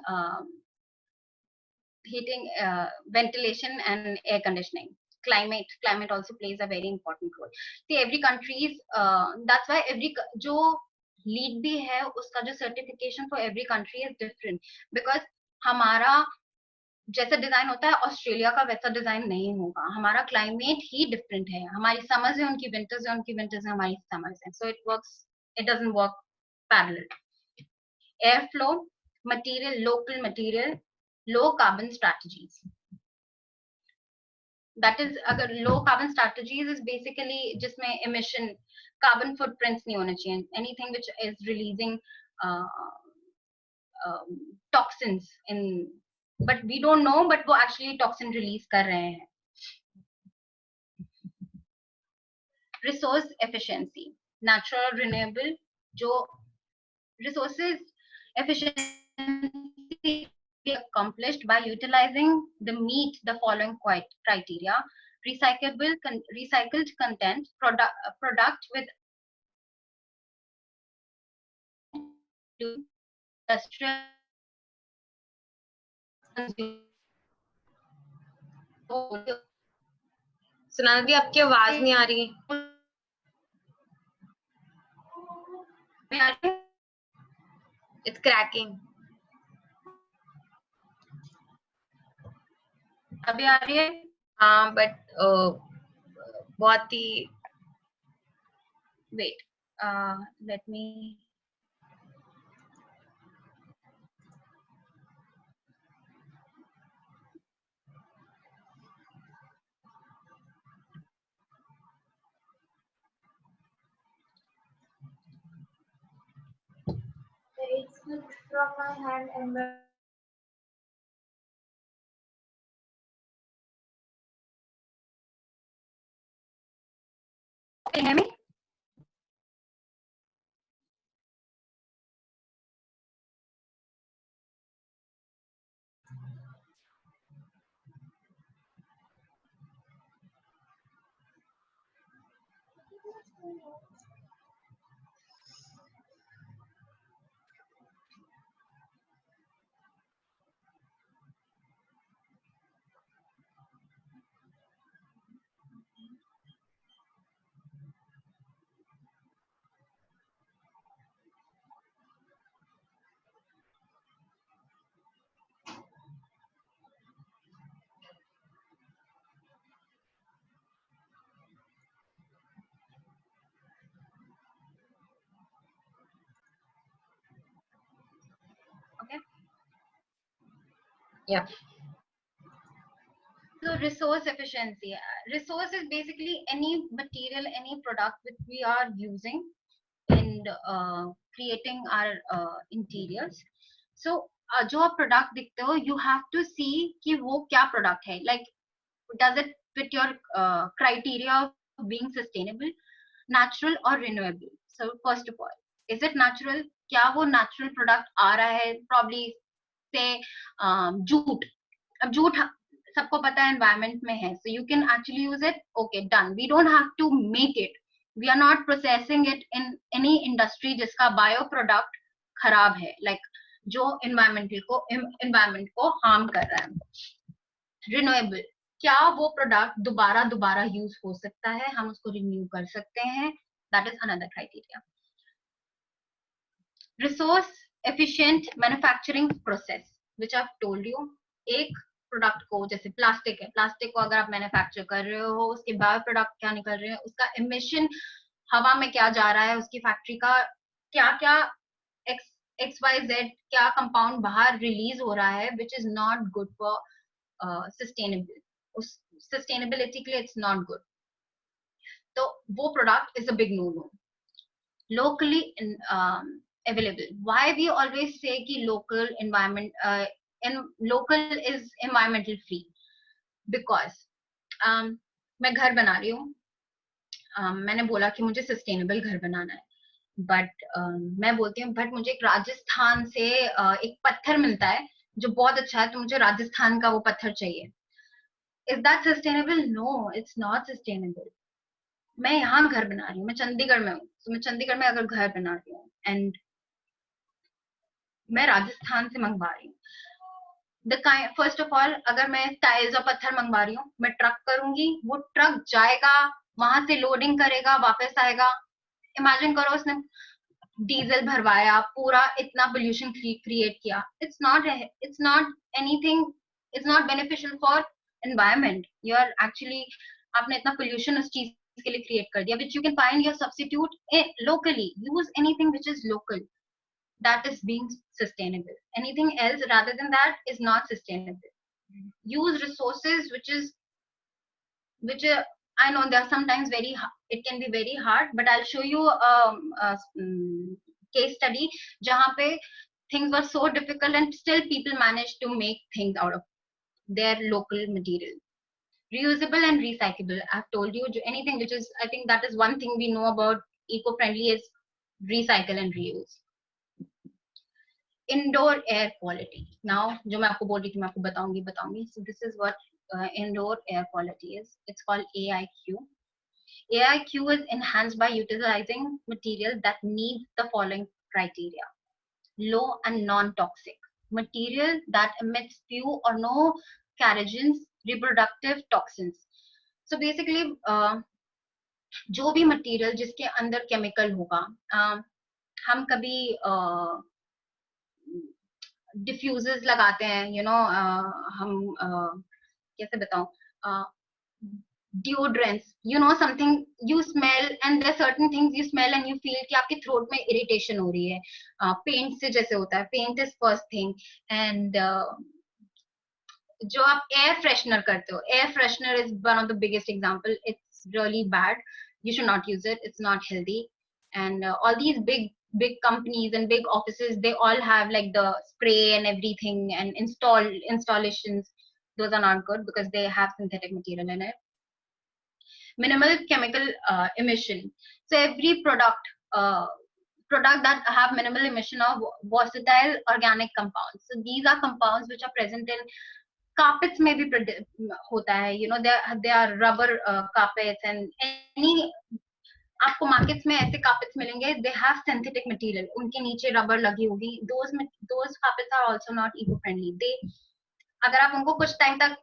ventilation and air conditioning. Climate also plays a very important role. See, every country's that's why जो lead भी है उसका जो certification for every country is different, because हमारा जैसा design होता है Australia का वैसा डिजाइन नहीं होगा. हमारा क्लाइमेट ही डिफरेंट है. हमारी समर्स है, उनकी विंटर्स है, उनकी विंटर्स है, हमारी समर्स है. So it doesn't work parallel. Air flow, material, local material, low carbon strategies. That is अगर low carbon strategies is basically जिसमें इमिशन कार्बन फुटप्रिंट्स नहीं होने चाहिए. Anything which is releasing toxins in, but we don't know, but वो actually toxin release कर रहे हैं. Resource efficiency, natural renewable जो resources efficiency accomplished by utilizing meet the following criteria: recycled content, product with industrial. सुनाना दी, आपकी आवाज नहीं आ रही. It's cracking. अभी आ रही है? हाँ, बट बहुत ही. Wait, let me. slipped from my hand and went. Can you hear me? Okay. Yeah. So resource efficiency. Resource is basically any material, any product which we are using in creating our interiors. So जो आप product दिखते हो, you have to see कि वो क्या product है. Like, does it fit your criteria of being sustainable, natural or renewable? So first of all, is it natural? क्या वो natural product आ रहा है? Probably say jute. अब जूट सबको पता है एनवायरमेंट में है, so you can actually use it. Okay, done. We don't have to make it. We are not processing it in any industry जिसका बायो प्रोडक्ट खराब है, like जो एनवायरमेंट को हार्म कर रहा है. रिन्यूएबल, क्या वो प्रोडक्ट दोबारा दोबारा यूज हो सकता है, हम उसको रिन्यू कर सकते हैं. That is another criteria. Resource efficient manufacturing process which I have told you. एक प्रोडक्ट को, जैसे प्लास्टिक है, प्लास्टिक को अगर आप मैन्युफैक्चर कर रहे हो, उसके बायो प्रोडक्ट क्या निकल रहे हैं, उसका एमिशन हवा में क्या जा रहा है, उसकी फैक्ट्री का क्या क्या XYZ क्या कंपाउंड बाहर रिलीज हो रहा है, which is not good for sustainable. उस सस्टेनेबिलिटी के लिए इट्स नॉट गुड. तो वो product is a big no no. Locally available. Why we always say कि local environment local is environmental free? Because मैं घर बना रही हूँ, मैंने बोला कि मुझे सस्टेनेबल घर बनाना है, बट मैं बोलती हूँ बट मुझे एक राजस्थान से एक पत्थर मिलता है जो बहुत अच्छा है, तो मुझे राजस्थान का वो पत्थर चाहिए. Is that sustainable? No, it's not sustainable. मैं यहाँ घर बना रही हूँ, मैं चंडीगढ़ में हूँ, तो मैं चंडीगढ़ में अगर घर बना रही हूँ एंड मैं राजस्थान से मंगवा रही हूँ, फर्स्ट ऑफ ऑल अगर मैं टाइल्स और पत्थर मंगवा रही हूँ, मैं ट्रक करूंगी, वो ट्रक जाएगा, वहां से लोडिंग करेगा, वापस आएगा. इमेजिन करो उसने डीजल भरवाया, पूरा इतना पोल्यूशन क्रिएट किया. It's not anything, it's not beneficial for environment. You are actually, आपने इतना पोल्यूशन उस चीज के लिए क्रिएट कर दिया, which you can find your substitute locally. Use anything which is local. That is being sustainable. Anything else rather than that is not sustainable. Use resources which I know they are sometimes it can be very hard, but I'll show you a case study jahan pe things were so difficult and still people managed to make things out of their local material. Reusable and recyclable. I've told you anything which is, I think that is one thing we know about eco-friendly is recycle and reuse. Indoor air quality. Now जो मैं आपको बोल रही थी मैं आपको बताऊंगी. So this is what indoor air quality is. It's called AIQ. AIQ is enhanced by utilizing material that meet the following criteria: low and non-toxic, material that emits few or no carcinogens, reproductive toxins. So basically जो भी material जिसके अंदर chemical होगा, हम कभी diffusers लगाते हैं, हम कैसे बताऊं, deodorants, something you smell and there are certain things you smell and you feel कि आपके throat में irritation हो रही है. Paint से जैसे होता है, paint is first thing. And जो आप air freshener करते हो, air freshener is one of the biggest example. It's really bad. You should not use it. It's not healthy. And all these big big companies and big offices, they all have like the spray and everything and installations. Those are not good because they have synthetic material in it. Minimal chemical emission. So every product that have minimal emission of versatile organic compounds. So these are compounds which are present in carpets में भी होता है, you know, they are rubber carpets and any आपको markets में ऐसे carpets मिलेंगे, they have synthetic material, उनके नीचे रबर लगी होगी, those carpets are also not eco friendly. अगर आप उनको कुछ टाइम तक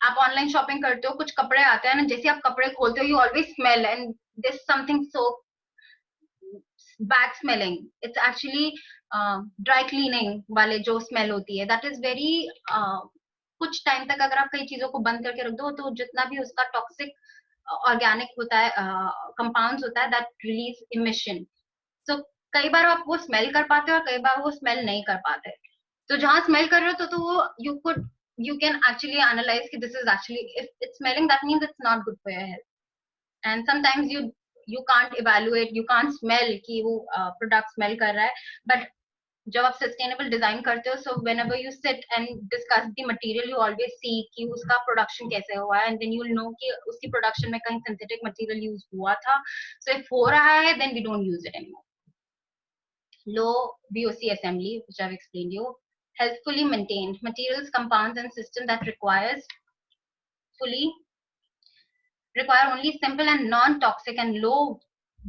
आप ऑनलाइन शॉपिंग करते हो, कुछ कपड़े आते हैं ना, जैसे आप कपड़े खोलते हो, you always smell and there's something so bad smelling. It's actually dry cleaning वाले जो smell होती है, that is very कुछ टाइम तक अगर आप कई चीजों को बंद करके रख दो तो जितना भी उसका टॉक्सिक ऑर्गेनिक होता है कंपाउंड्स होता है, that release emission. So कई बार आप वो स्मेल कर पाते हो और कई बार वो स्मेल नहीं कर पाते. तो जहाँ स्मेल कर रहे हो तो वो you can actually analyze कि this is actually, if it's smelling, that means it's not good for your health. And sometimes you can't evaluate, you can't smell कि वो product smell कर रहा है, but जब आप sustainable design करते हो, so whenever you sit and discuss the material, you always see कि उसका production कैसे हुआ है, and then you'll know कि उसकी production में कहीं synthetic material use हुआ था. So if हो रहा है, then we don't use it anymore. Low VOC assembly, which I've explained you. Healthfully maintained materials, compounds, and system that require only simple and non-toxic and low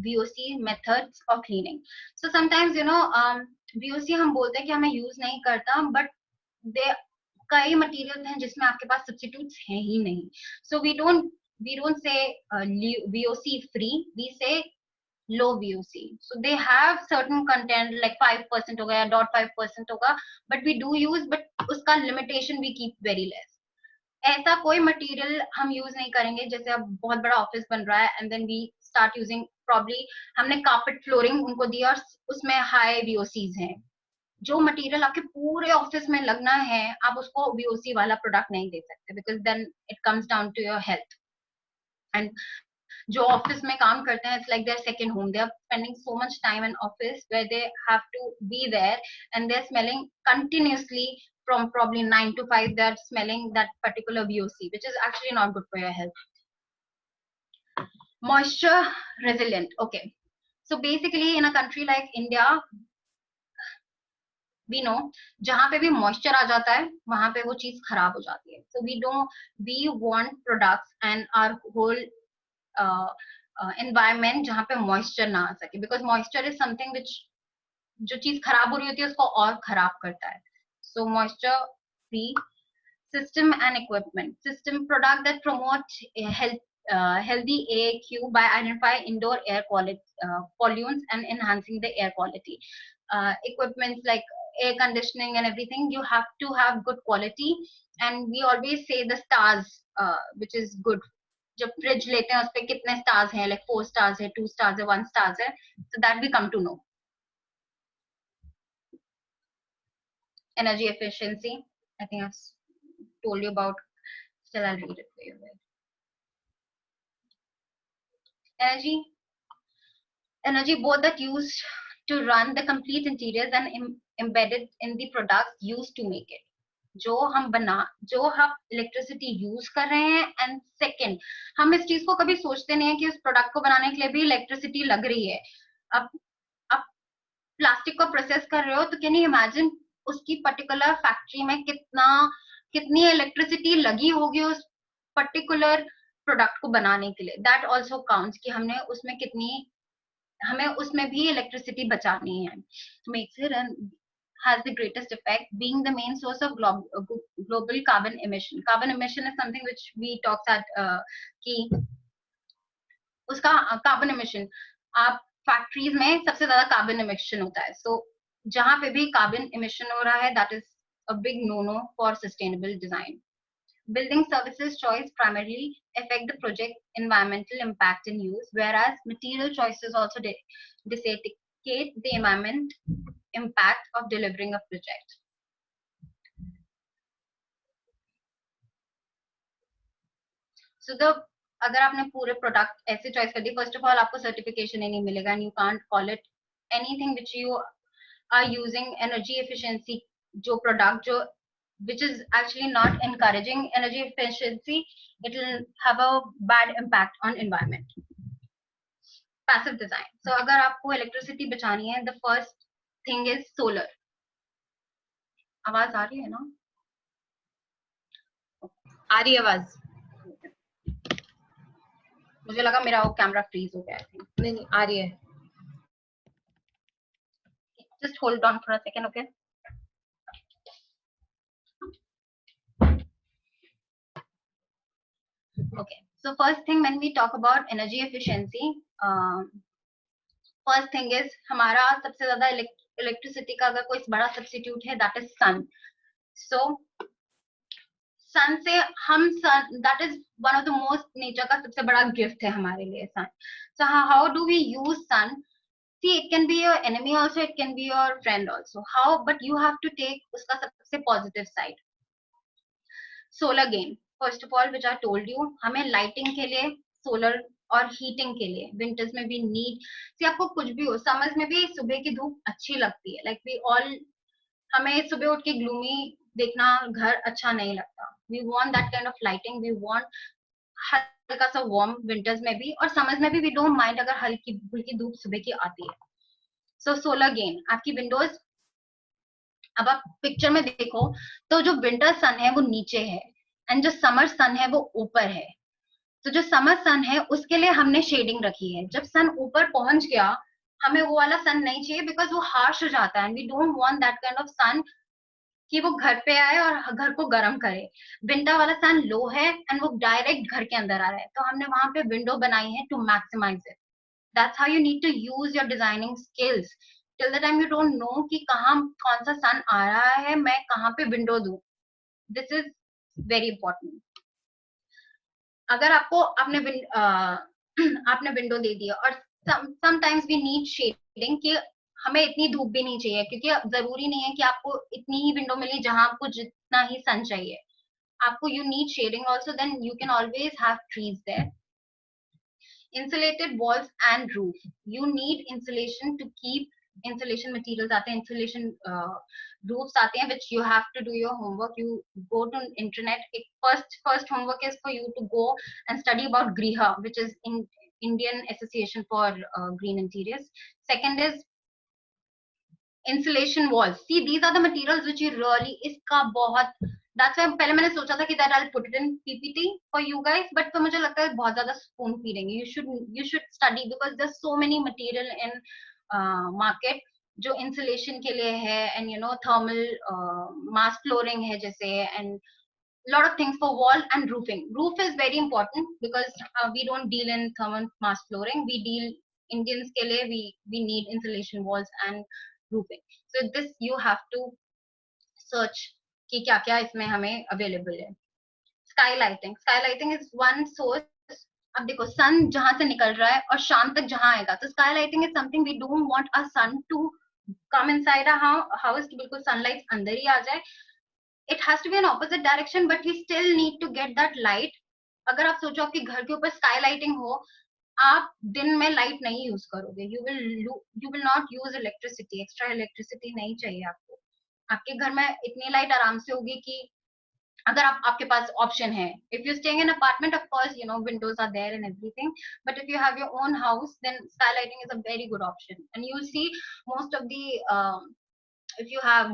VOC methods of cleaning. So sometimes, you know, VOC हम बोलते हैं कि हमें use नहीं करता, but कई materials हैं जिसमें आपके पास substitutes हैं ही नहीं. So we don't say VOC free, we say low VOC. So they have certain content like 5% होगा या 0.5% होगा, but we do use, but उसका limitation we keep very less. ऐसा कोई मटेरियल हम यूज नहीं करेंगे, जैसे अब बहुत बड़ा ऑफिस बन रहा है and then we start using, probably हमने कार्पेट फ्लोरिंग उनको दिया और उसमें हाई वीओसीज हैं. जो मटेरियल आपके पूरे ऑफिस में लगना है, आप उसको वीओसी वाला प्रोडक्ट नहीं दे सकते, because then it comes down to your health. And जो ऑफिस में काम करते हैं, it's like their second home. They are spending so much time in office where they have to be there and they are smelling continuously from probably 9 to 5, they're smelling that particular VOC, which is actually not good for your health. Moisture resilient. Okay. So basically in a country like India, we know जहाँ पे भी moisture आ जाता है, वहाँ पे वो चीज खराब हो जाती है. So we want products and our whole environment जहाँ पे moisture ना आ सके, because moisture is something which जो चीज खराब हो रही होती है उसको और खराब करता है. So moisture free system and equipment. System product that promote healthy AAQ by identifying indoor air quality pollutants and enhancing the air quality. Equipments like air conditioning and everything, you have to have good quality. And we always say the stars, which is good. जब fridge लेते हैं उस पे कितने stars हैं, like 4 stars है, 2 stars है, 1 stars है, so that we come to know. Energy efficiency, I think I've told you about, still I'll read it for you. Energy both that used to run the complete interiors and embedded in the products used to make it. जो हम electricity use कर रहे हैं, and second हम इस चीज को कभी सोचते नहीं है कि उस प्रोडक्ट को बनाने के लिए भी इलेक्ट्रिसिटी लग रही है. अब प्लास्टिक को प्रोसेस कर रहे हो तो कैन यू इमेजिन उसकी पर्टिकुलर फैक्ट्री में कितनी इलेक्ट्रिसिटी लगी होगी उस पर्टिकुलर प्रोडक्ट को बनाने के लिए. दैट ऑल्सो काउंट्स कि हमें उसमें भी इलेक्ट्रिसिटी बचानी है. Makes it has the greatest effect, being the main source of global carbon emission. Carbon emission is something which we talked at कि उसका carbon emission, आप फैक्ट्रीज में सबसे ज्यादा कार्बन इमिशन होता है. सो जहां पे भी कार्बन इमिशन हो रहा है, that is a big no for sustainable design. Building services choice primarily affect the project environmental impact in use, whereas material choices also desiccate the environment impact of delivering a project. So अगर आपने पूरे product ऐसे choice कर दी, first of all आपको certification ही नहीं मिलेगा, and you can't call it anything which you are using energy efficiency जो product जो which is actually not encouraging energy efficiency, it will have a bad impact on environment. Passive design. So अगर आपको electricity बचानी है, the first thing is solar. आवाज आ रही है ना? आ रही है आवाज? मुझे लगा मेरा वो कैमरा फ्रीज हो गया है. नहीं आ रही है. Just hold on for a second, okay? Okay. So first thing when we talk about energy efficiency, first thing is हमारा सबसे ज़्यादा electricity का अगर कोई बड़ा substitute है, that is sun. So sun से हम sun, that is one of the most nature का सबसे बड़ा gift है हमारे लिए sun. So how do we use sun? See, it can be your enemy also, it can be your friend also. How? But you have to take उसका सबसे positive side. Solar gain. First of all, which I told you, हमें lighting के लिए solar और heating के लिए winters में भी need. See, आपको कुछ भी हो, summers में भी सुबह की धूप अच्छी लगती है. Like we all, हमें सुबह उठ के gloomy देखना घर अच्छा नहीं लगता. We want that kind of lighting. We want हल्का सा warm winters में भी और summers में भी we don't mind अगर हल्की फुल्की धूप सुबह की आती है. So solar gain. आपकी windows, अब आप पिक्चर में देखो तो जो विंटर सन है वो नीचे है एंड जो समर सन है वो ऊपर है. तो जो समर सन है उसके लिए हमने शेडिंग रखी है. जब सन ऊपर पहुंच गया हमें वो वाला सन नहीं चाहिए बिकॉज वो हार्श हो जाता है and we don't want that kind of sun कि वो घर पे आए और घर को गर्म करे. विंटर वाला सन लो है एंड वो डायरेक्ट घर के अंदर आ रहा है तो हमने वहां पे विंडो बनाई है to maximise it. That's how you need to use your designing skills. Till the time you don't know कि कहाँ कौन सा sun आ रहा है, मैं कहाँ पे window दूँ. This is very important. अगर आपको आपने window दे दिया और sometimes we need shading कि हमें इतनी धूप भी नहीं चाहिए क्योंकि जरूरी नहीं है कि आपको इतनी ही window मिले जहाँ आपको जितना ही sun चाहिए. आपको you need shading also, then you can always have trees there. Insulated walls and roof. You need insulation to keep insulation materials आते हैं, insulation roofs आते हैं, which you have to do your homework. You go to internet. First homework is for you to go and study about GRIHA, which is in Indian Association for Green Interiors. Second is insulation walls. See, these are the materials which you really इसका बहुत. That's why पहले मैंने सोचा था कि that I'll put it in PPT for you guys, but तो मुझे लगता है बहुत ज़्यादा spoon feeding. You should study because there's so many material in market जो insulation के लिए है and you know thermal mass flooring है जैसे and lot of things for wall and roofing. Roof is very important because we don't deal in thermal mass flooring. We deal Indians के लिए we need insulation walls and roofing. So this you have to search कि क्या क्या इसमें हमें available है. Skylighting is one source. अब देखो sun जहाँ से निकल रहा है और शाम तक जहाँ आएगा तो skylighting is something we don't want our sun to come inside our house कि बिल्कुल sunlight अंदर ही आ जाए. It has to be an opposite direction but we still need to get that light. अगर आप सोचो आपके घर के ऊपर skylighting हो आप दिन में लाइट नहीं यूज करोगे. You will not use electricity. Extra electricity नहीं चाहिए आपको. आपके घर में इतनी लाइट आराम से होगी कि अगर आपके पास ऑप्शन है. If you're staying in apartment, of course, you know windows are there and everything. But if you have your own house, then skylighting is a very good option. And you'll see most of the if you have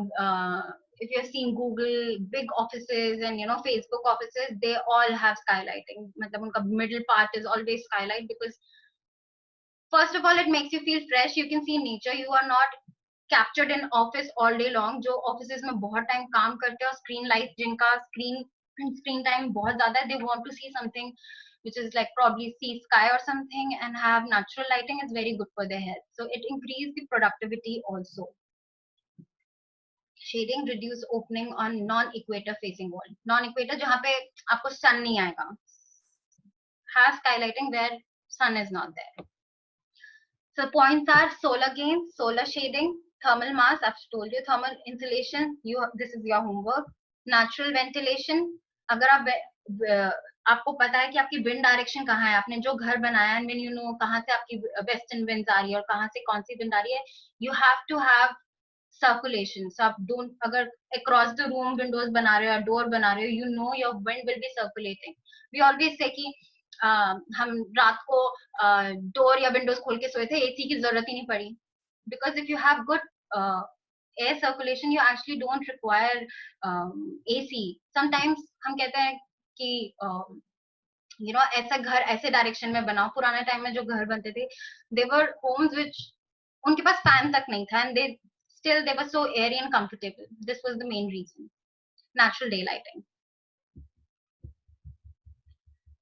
seen Google big offices and you know Facebook offices, they all have skylighting. मतलब उनका middle part is always skylight because first of all it makes you feel fresh. You can see nature. You are not captured in office all day long. जो offices में बहुत time काम करते हैं और screen light जिनका screen time बहुत ज़्यादा है, they want to see something which is like probably see sky or something and have natural lighting is very good for their health. So it increase the productivity also. Shading reduce opening on non-equator facing wall. Non-equator जहाँ पे आपको sun नहीं आएगा. Have skylighting where sun is not there. So points are solar gain, solar shading, thermal mass. I've told you thermal insulation. This is your homework. Natural ventilation. अगर आप आपको पता है कि आपकी विंड डायरेक्शन कहाँ है, आपने जो घर बनाया है, व्हेन यू नो कहाँ से आपकी वेस्टर्न विंड्स आ रही है और कहाँ से कौन सी विंड आ रही है, you have to have circulation. So आप डोंट, अगर अक्रॉस द रूम विंडोज बना रहे हो या डोर बना रहे हो, you know your wind will be circulating. We always say कि हम रात को डोर या विंडोज खोल के सोए थे, एसी की जरूरत ही नहीं पड़ी, because if you have good air circulation, you actually don't require AC. Sometimes हम कहते हैं कि ऐसा घर ऐसे डायरेक्शन में बनाओ. पुराने टाइम में जो घर बनते थे, दे वर होम्स विच उनके पास फैन तक नहीं था, and they still they were so airy and comfortable. This was the main reason. Natural daylighting.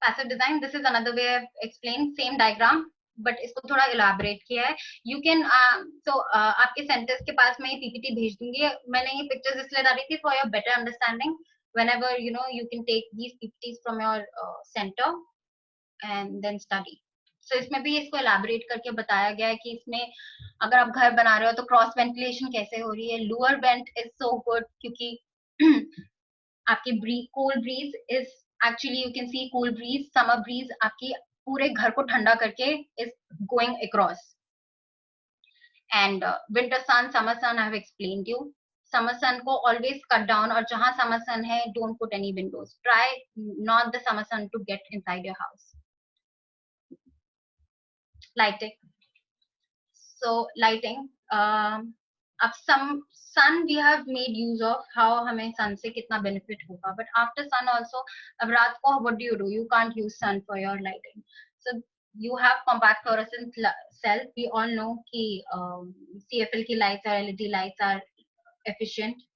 Passive design, this is another way I've explained same diagram, but इसको थोड़ा elaborate किया है. You can आपके centers के पास मैं ये PPT भेज दूंगी. मैंने ये pictures इसलिए डाली थी for your better understanding. Whenever you can take these PPTs from your center and then study. So इसमें भी इसको elaborate करके बताया गया है कि इसमें अगर आप घर बना रहे हो तो क्रॉस वेंटिलेशन कैसे हो रही है. Lower vent is so good क्योंकि आपकी cool breeze is actually, you can see cool breeze, summer breeze आपकी पूरे घर को ठंडा करके is going across. And winter sun, summer sun, I have explained you. Summer sun को ऑलवेज कट डाउन, और जहां समर सन है don't put any windows. Try not the summer sun to get inside your house. Lighting. So lighting, अब sun we have made use of, how हमें sun से कितना benefit होगा, but after sun also, अब रात को what do? You can't use sun for your lighting. So you have compact fluorescent cell. We all know कि CFL की lights और LED lights are efficient.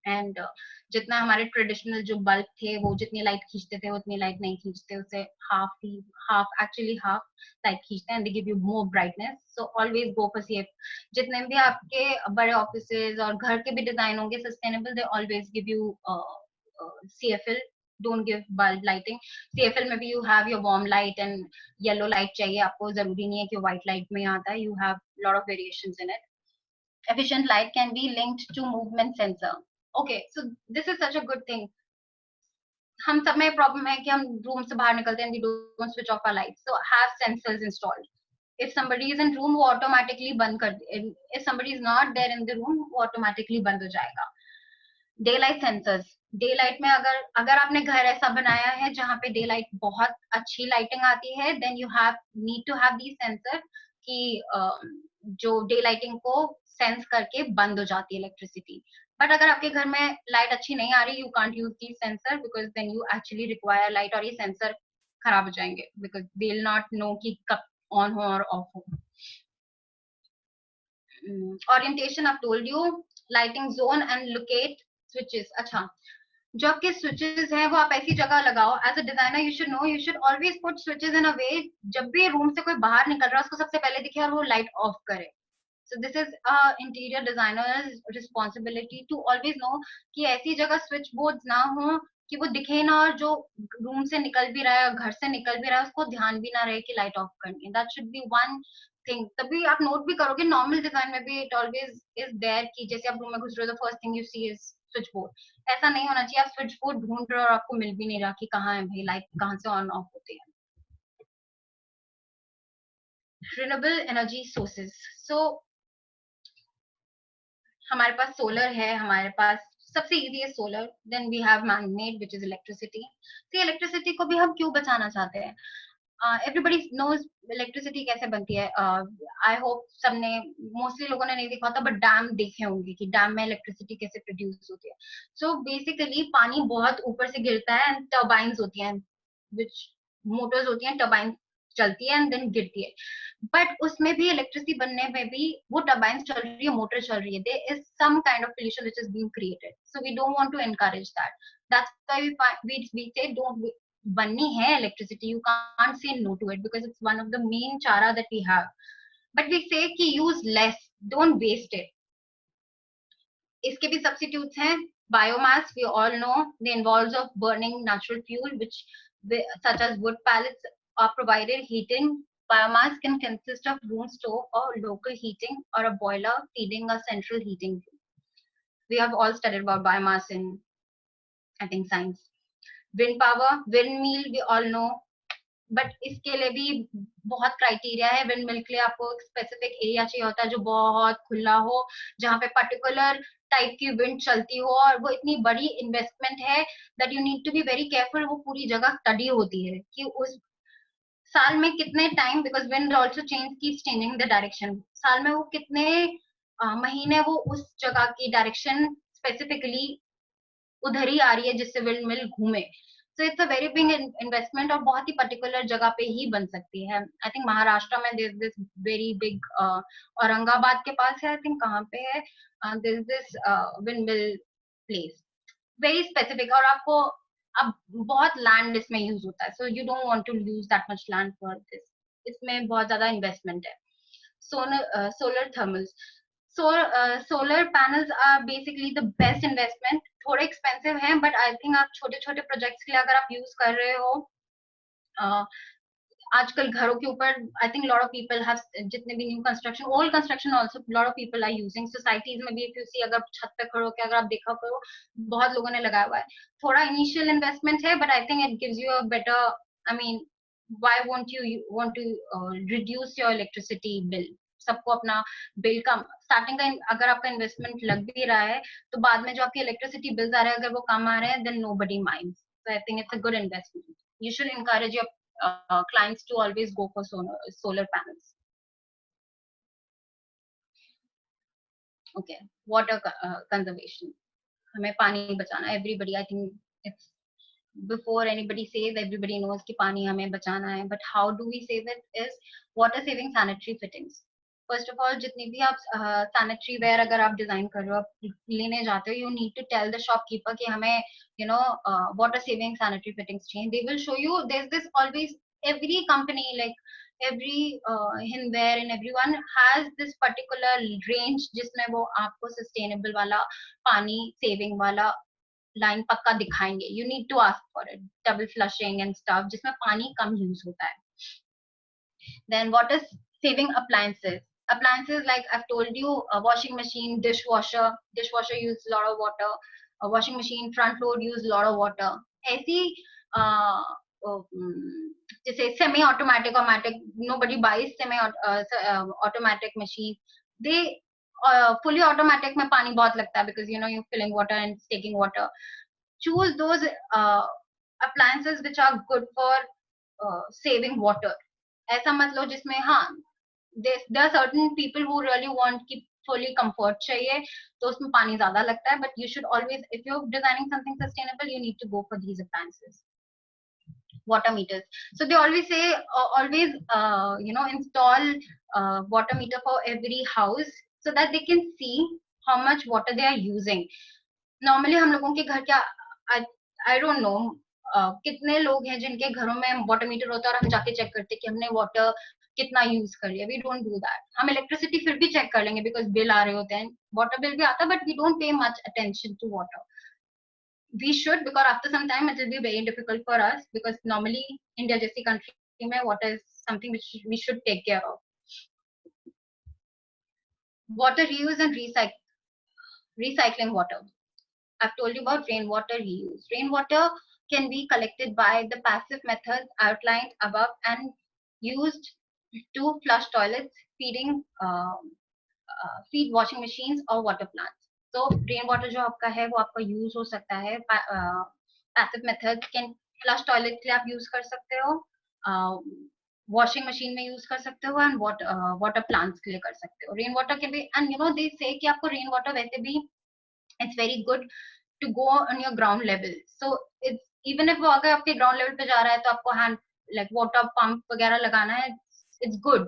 And जितना हमारे ट्रेडिशनल जो बल्ब थे वो जितनी लाइट खींचते थे उतनी लाइट नहीं खींचते, उससे हाफ लाइट खींचते हैं. दे give you more brightness. So always go for CF. जितने भी आपके बड़े ऑफिसेज और घर के भी डिजाइन होंगे sustainable, they always give you CFL. Don't give bulb lighting. CFL में भी you have your warm light and yellow light चाहिए आपको. जरूरी नहीं है कि व्हाइट लाइट में आता है. You have lot of variations in it. Efficient light can be linked to movement sensor. Okay, so this is such a good thing. हम सब में प्रॉब्लम है कि हम रूम से बाहर निकलते हैं, we don't switch off our lights. So have sensors installed. If somebody is in room, वो automatically बंद कर दे. If somebody is not there in the room, वो automatically बंद हो जाएगा. Daylight sensors. Daylight में अगर आपने घर ऐसा बनाया है जहाँ पे daylight बहुत अच्छी लाइटिंग आती है, then you need to have these sensor कि जो daylighting को सेंस करके बंद हो जाती है इलेक्ट्रिसिटी. बट अगर आपके घर में लाइट अच्छी नहीं आ रही, you can't use the sensor because then you actually require light, और ये सेंसर खराब हो जाएंगे because they will not know कि कब ऑन हो और ऑफ हो. Orientation I told you. Lighting zone and locate switches. अच्छा, जो आपके स्विचेस हैं वो आप ऐसी जगह लगाओ. As a designer you should know, you should always put switches in a way जब भी रूम से कोई बाहर निकल रहा है उसको सबसे पहले दिखे और वो लाइट ऑफ करे. So this is interior designer's responsibility to always know कि ऐसी जगह switch boards ना हो कि वो दिखे ना, और जो रूम से निकल भी रहा है, घर से निकल भी रहा है, उसको ध्यान भी ना रहे कि लाइट ऑफ करनी है. That should be one thing. तभी आप नोट भी करोगे. नॉर्मल डिजाइन में भी it always is there कि जैसे आप रूम में घुस रहे हो the first thing you see is switch board. ऐसा नहीं होना चाहिए. आप switch board ढूंढ रहे हो और आपको मिल भी नहीं रहा कि कहाँ है भाई, लाइट कहाँ से ऑन ऑफ होती है. Renewable energy sources. So हमारे पास सोलर है, हमारे पास सबसे इजी है solar. Then we have man made which is electricity. तो इलेक्ट्रिसिटी को भी हम क्यों बचाना चाहते हैं? एवरीबॉडी नोज इलेक्ट्रिसिटी कैसे बनती है. आई होप सबने, मोस्टली लोगों ने नहीं देखा होता, बट डैम देखे होंगे कि डैम में इलेक्ट्रिसिटी कैसे प्रोड्यूस होती है. सो बेसिकली पानी बहुत ऊपर से गिरता है एंड टर्बाइंस होती हैं, विच मोटर्स होती हैं, टर्बाइन चलती है एंड देन गिरती है. बट उसमें भी इलेक्ट्रिसिटी बनने में भी वो टर्बाइंस चल रही है, मोटर चल रही है. There is some kind of pollution which is being created. So we don't want to encourage that. That's why we say don't. बननी है electricity, you can't say no to it because it's one of the main चारा that we have. But we say कि use less, don't waste it. इसके भी substitutes हैं. Biomass, we all know the involves of burning natural fuel which such as wood pellets are provided. Heating biomass can consist of room stove or local heating or a boiler feeding a central heating room. We have all studied about biomass in, I think, science. Wind power, wind mill we all know, but इसके लिए भी बहुत criteria है। Wind mill के लिए आपको specific area चाहिए होता है जो बहुत खुला हो, जहाँ पे पर्टिकुलर टाइप की विंड चलती हो, और वो इतनी बड़ी इन्वेस्टमेंट है that you need to be very careful. वो पूरी जगह स्टडी होती है कि उस साल में कितने time, because wind also keeps changing the direction, साल में वो कितने महीने वो उस जगह की डायरेक्शन स्पेसिफिकली उधर ही आ रही है जिससे विंड मिल घूमे। सो it's a very big investment, और बहुत ही पर्टिकुलर जगह पे ही बन सकती है। आई थिंक महाराष्ट्र में this this very big, Aurangabad के पास है, आई थिंक कहाँ पे है, this this wind mill place, very specific. और आपको अब बहुत लैंड इसमें यूज होता है, so you don't want to use that much land for this, इसमें बहुत ज्यादा इन्वेस्टमेंट है। Solar thermals, solar panels are basically the best investment. थोड़े एक्सपेंसिव हैं, बट आई थिंक आप छोटे छोटे प्रोजेक्ट्स के लिए अगर आप यूज कर रहे हो, आजकल घरों के ऊपर I think lot of people have, जितने भी new construction, old construction also lot of people are using, societies में भी इफ यू सी, अगर छत पे खड़ो के अगर आप देखा करो, बहुत लोगों ने लगाया हुआ है। थोड़ा इनिशियल इन्वेस्टमेंट है, but I think it gives you a better, I mean why won't you want to reduce your electricity bill. सबको अपना बिल का स्टार्टिंग का, अगर आपका इन्वेस्टमेंट लग भी रहा है तो बाद में जो आपके इलेक्ट्रिसिटी बिल्स आ रहे हैं अगर वो कम आ रहे हैं, then nobody minds. So I think it's a good investment. You should encourage your clients to always go for solar panels. Okay, water conservation. हमें पानी बचाना, everybody, I think it's before anybody says, everybody knows कि पानी हमें बचाना है, but how do we save it is water saving sanitary fittings. First of all, जितनी भी आप sanitary ware अगर आप डिजाइन कर रहे हो, आप लेने जाते हो, you need to tell the shopkeeper कि हमें water saving sanitary fittings चाहिए. They will show you, there's this always, every company, like every hinware and everyone has this particular range जिसमें वो आपको sustainable वाला, पानी saving वाला लाइन पक्का दिखाएंगे. You need to ask for it, double flushing and stuff, जिसमें पानी कम यूज होता है. Then water saving appliances like I've told you, washing machine, dishwasher use lot of water, washing machine front load use lot of water. ऐसी जैसे semi automatic, nobody buys semi automatic machine. They fully automatic में पानी बहुत लगता है, because you're filling water and taking water. Choose those appliances which are good for saving water. ऐसा मत लो जिसमें, हाँ, there are certain people who really want कि fully comfort चाहिए, तो उसमें पानी ज्यादा लगता है, but you should always, if you're designing something sustainable, you need to go for these appliances. Water meters, so they always say always install water meter for every house so that they can see how much water they are using. Normally हम लोगों के घर क्या, I don't know कितने लोग हैं जिनके घरों में वाटर मीटर होता है और हम जाके चेक करते हैं कि हमने वाटर कितना यूज कर लिया. We don't do that. हम इलेक्ट्रिसिटी फिर भी चेक कर लेंगे बिकॉज बिल आ रहे होते हैं, वाटर बिल भी आता है, but we don't pay much attention to water. We should, because after some time it will be very difficult for us, because normally India जैसी country में water is something which we should take care of. Water reuse and recycling water. I've told you about rainwater reuse. Rainwater can be collected by the passive methods outlined above and used to flush toilets, feed washing machines or water plants. So rainwater जो आपका है वो आपका use हो सकता है. Passive methods can flush toilets के लिए आप यूज कर सकते हो, वॉशिंग मशीन में यूज कर सकते हो, एंड वाटर प्लांट्स के लिए कर सकते हो. रेन वाटर के भी, एंड दे से कि आपको रेन वाटर वैसे भी it's very good to go on your ground level. So it's, even if वो अगर आपके ground level पे जा रहा है तो आपको hand like water pump वगैरह लगाना है, it's good.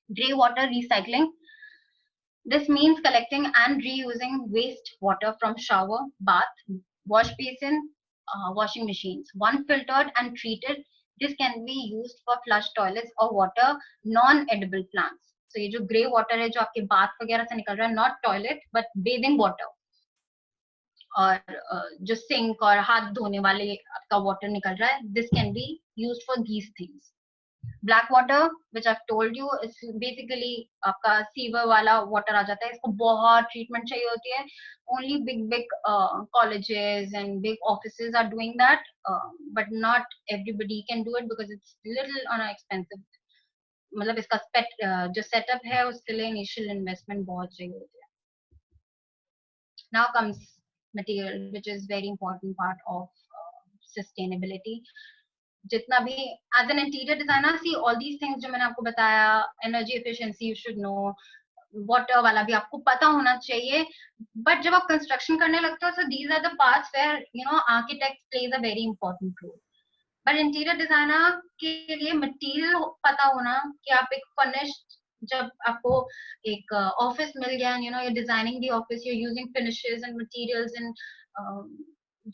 Grey water recycling, this means collecting and reusing waste water from shower, bath, wash basin, washing machines. Once filtered and treated, this can be used for flush toilets or water non-edible plants. So ये जो grey water है जो आपके bath वगैरह से निकल रहा है, not toilet but bathing water, और जो सिंक और हाथ धोने वाले आपका वाटर निकल रहा है, this can be used for these things. Black water which I told you इस बेसिकली आपका सीवर वाला वाटर आ जाता है, इसको बहुत ट्रीटमेंट चाहिए होती है. Only big big colleges and big offices are doing that, but not everybody can do it because it's little on expensive. मतलब इसका जो सेटअप है उसके लिए इनिशियल इन्वेस्टमेंट बहुत चाहिए होती है. Now comes material, which is very important part of sustainability. जितना भी as an interior designer, see all these things जो मैंने आपको बताया, energy efficiency you should know, water वाला भी आपको पता होना चाहिए. बट जब आप कंस्ट्रक्शन करने लगते हो, so these are the parts where you know architect plays a very important role. But interior designer के लिए मटेरियल पता होना कि आप एक फर्निश्ड, जब आपको एक ऑफिस मिल गया, you know you designing the office, you using finishes and materials and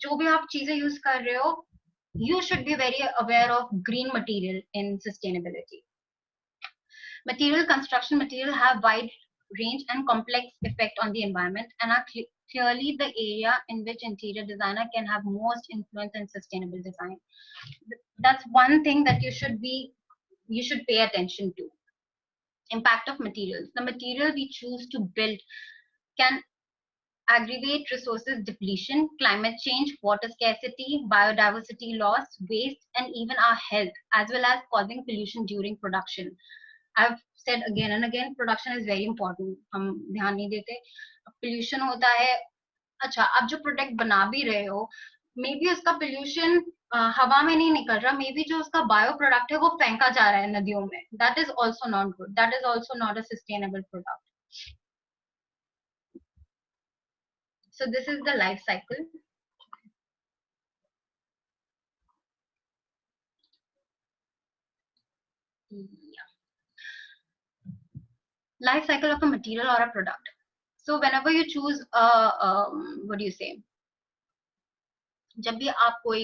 जो भी आप चीजें यूज कर रहे हो, you should be very aware of green material in sustainability. Material construction material have wide range and complex effect on the environment and are clearly the area in which interior designer can have most influence in sustainable design. That's one thing that you should pay attention to. Impact of materials. The material we choose to build can aggravate resources depletion, climate change, water scarcity, biodiversity loss, waste, and even our health, as well as causing pollution during production. I've said again and again, production is very important. हम ध्यान नहीं देते. Pollution होता है. अच्छा, आप जो product बना भी रहे हो, मे बी उसका पोल्यूशन हवा में नहीं निकल रहा, मे बी जो उसका बायो प्रोडक्ट है वो फेंका जा रहा है नदियों में. That is also not good. That is also not a sustainable product. So this is the life cycle. Yeah. Life cycle of a material or a product. So whenever you choose what do you say, जब भी आप कोई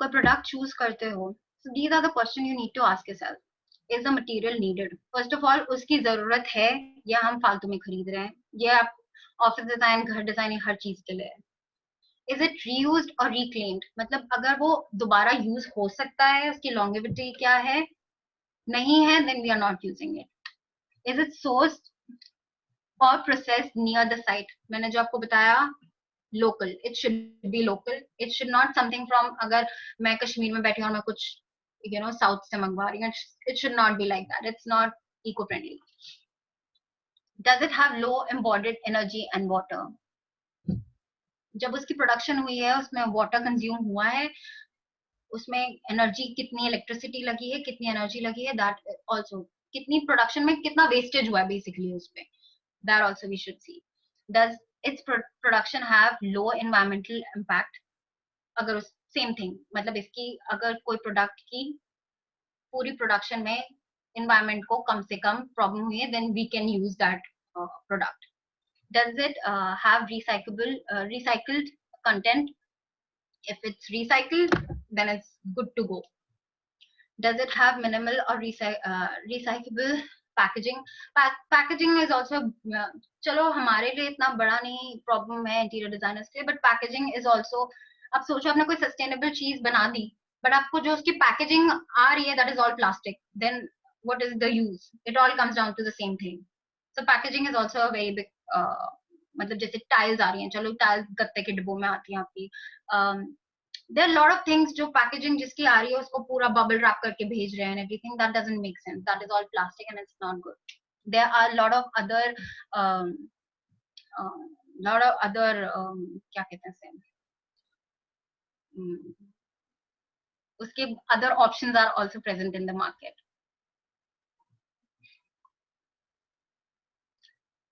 product choose करते हो, so these are the question you need to ask yourself. Is the material needed? First of all, उसकी जरूरत है या हम फालतू में खरीद रहे हैं? ये आप ऑफिस डिजाइन, घर डिजाइन, हर चीज के लिए है. Is it reused or reclaimed? मतलब अगर वो दोबारा यूज हो सकता है, उसकी longevity क्या है? नहीं है, then we are not using it. Is it sourced or processed near the site? मैंने जो आपको बताया, local. It should be local. It should not something from, अगर मैं कश्मीर में बैठी हूँ और मैं कुछ साउथ से मंगवा रही हूँ, it should not be like that. It's not eco-friendly. Does it have low embodied energy and water? जब उसकी प्रोडक्शन हुई है, उसमें वाटर कंज्यूम हुआ है, उसमें एनर्जी कितनी, इलेक्ट्रिसिटी लगी है, कितनी एनर्जी लगी है, दैट ऑल्सो, कितनी प्रोडक्शन में कितना वेस्टेज हुआ है बेसिकली उसमें, that also we should see. Does its production have low environmental impact? अगर सेम थिंग, मतलब इसकी अगर कोई प्रोडक्ट की पूरी प्रोडक्शन में एनवायरमेंट को कम से कम प्रॉब्लम हुई है, then we can use that product. Does it have recycled content? If it's recycled, then it's good to go. Does it have minimal or recyclable packaging? Packaging is also, चलो हमारे लिए इतना बड़ा नहीं प्रॉब्लम है interior designers के लिए, but packaging is also. अब सोचो आपने कोई सस्टेनेबल चीज बना दी, बट आपको जो उसकी पैकेजिंग आ रही है that is all plastic, then what is the use? It all comes down to the same thing. So packaging is also a very big मतलब जैसे टाइल्स आ रही हैं, चलो टाइल्स गत्ते के डिब्बों में आती हैं आपकी. there are a lot of things जो पैकेजिंग जिसकी आ रही है उसको पूरा बबल रैप करके भेज रहे हैं and everything. That doesn't make sense. That is all plastic and it's not good. There are a lot of other क्या कहते हैं उसके other options are also present in the market.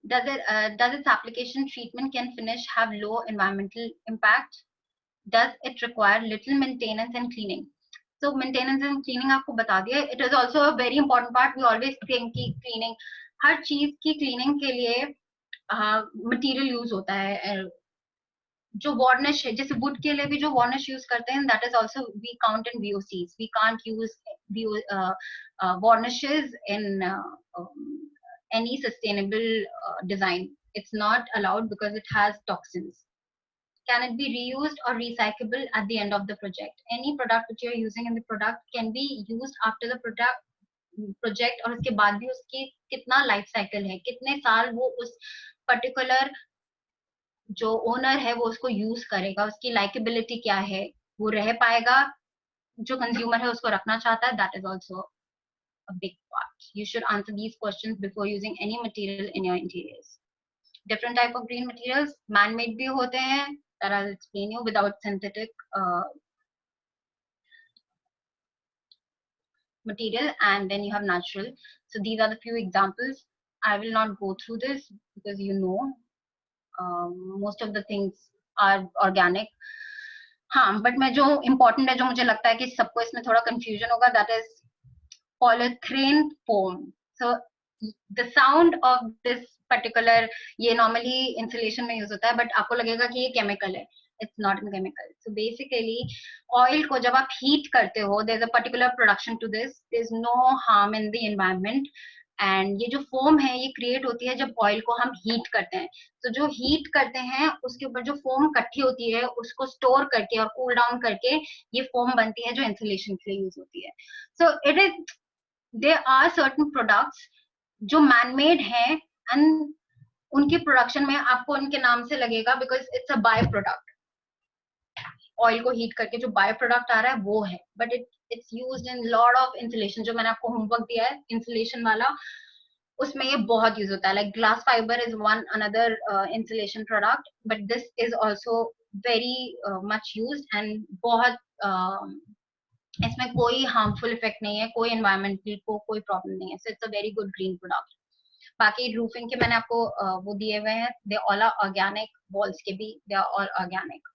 Does its application, treatment, can finish have low environmental impact? Does it require little maintenance and cleaning? So maintenance and cleaning आपको बता दिया. It is also a very important part. We always think कि cleaning, हर चीज की cleaning के लिए material use होता है. जो varnish है, जैसे wood के लिए भी जो varnish use करते हैं, that is also we count in VOCs. We can't use varnishes in any sustainable design. It's not allowed because it has toxins. can it be reused or recyclable at the end of the project? Any product which you are using in the product can be used after the project, और उसके बाद भी उसकी कितना life cycle है, कितने साल वो उस पर्टिकुलर जो ओनर है वो उसको यूज करेगा, उसकी लाइकेबिलिटी क्या है, वो रह पाएगा, जो कंज्यूमर है उसको रखना चाहता है. That is also a big part. You should answer these questions before using any material in your interiors. Different type of green materials, man-made भी होते हैं, that I'll explain you, without synthetic material, and then you have natural. So these are the few examples. I will not go through this because you know most of the things are organic. हाँ, but मैं जो important है, जो मुझे लगता है कि सबको इसमें थोड़ा confusion होगा, that is polyurethane foam. So the sound of this particular, ये normally insulation में use होता है, but आपको लगेगा कि ये chemical है. It's not a chemical. So basically, oil को जब आप heat करते हो, there's a particular production to this. There's no harm in the environment. And ये जो foam है, ये create होती है जब oil को हम heat करते हैं. तो जो heat करते हैं, उसके ऊपर जो foam इकट्ठी होती है, उसको store करके और cool down करके ये foam बनती है जो insulation के लिए use होती है. So it is, there are certain products जो man-made हैं and उनकी प्रोडक्शन में आपको उनके नाम से लगेगा because it's a by product. Oil को हीट करके जो बाय प्रोडक्ट आ रहा है वो है, but it's used in lot of insulation. जो मैंने आपको होमवर्क दिया है इंसुलेशन वाला, उसमें ये बहुत यूज होता है. Like glass fibre is one another insulation product, but this is also very much used and बहुत इसमें कोई हार्मफुल इफेक्ट नहीं है, कोई एनवायरमेंटल को कोई प्रॉब्लम नहीं है. So it's a very good green product. बाकी रूफिंग के मैंने आपको वो दिए हुए हैं, they all are organic. Walls के भी they are all organic.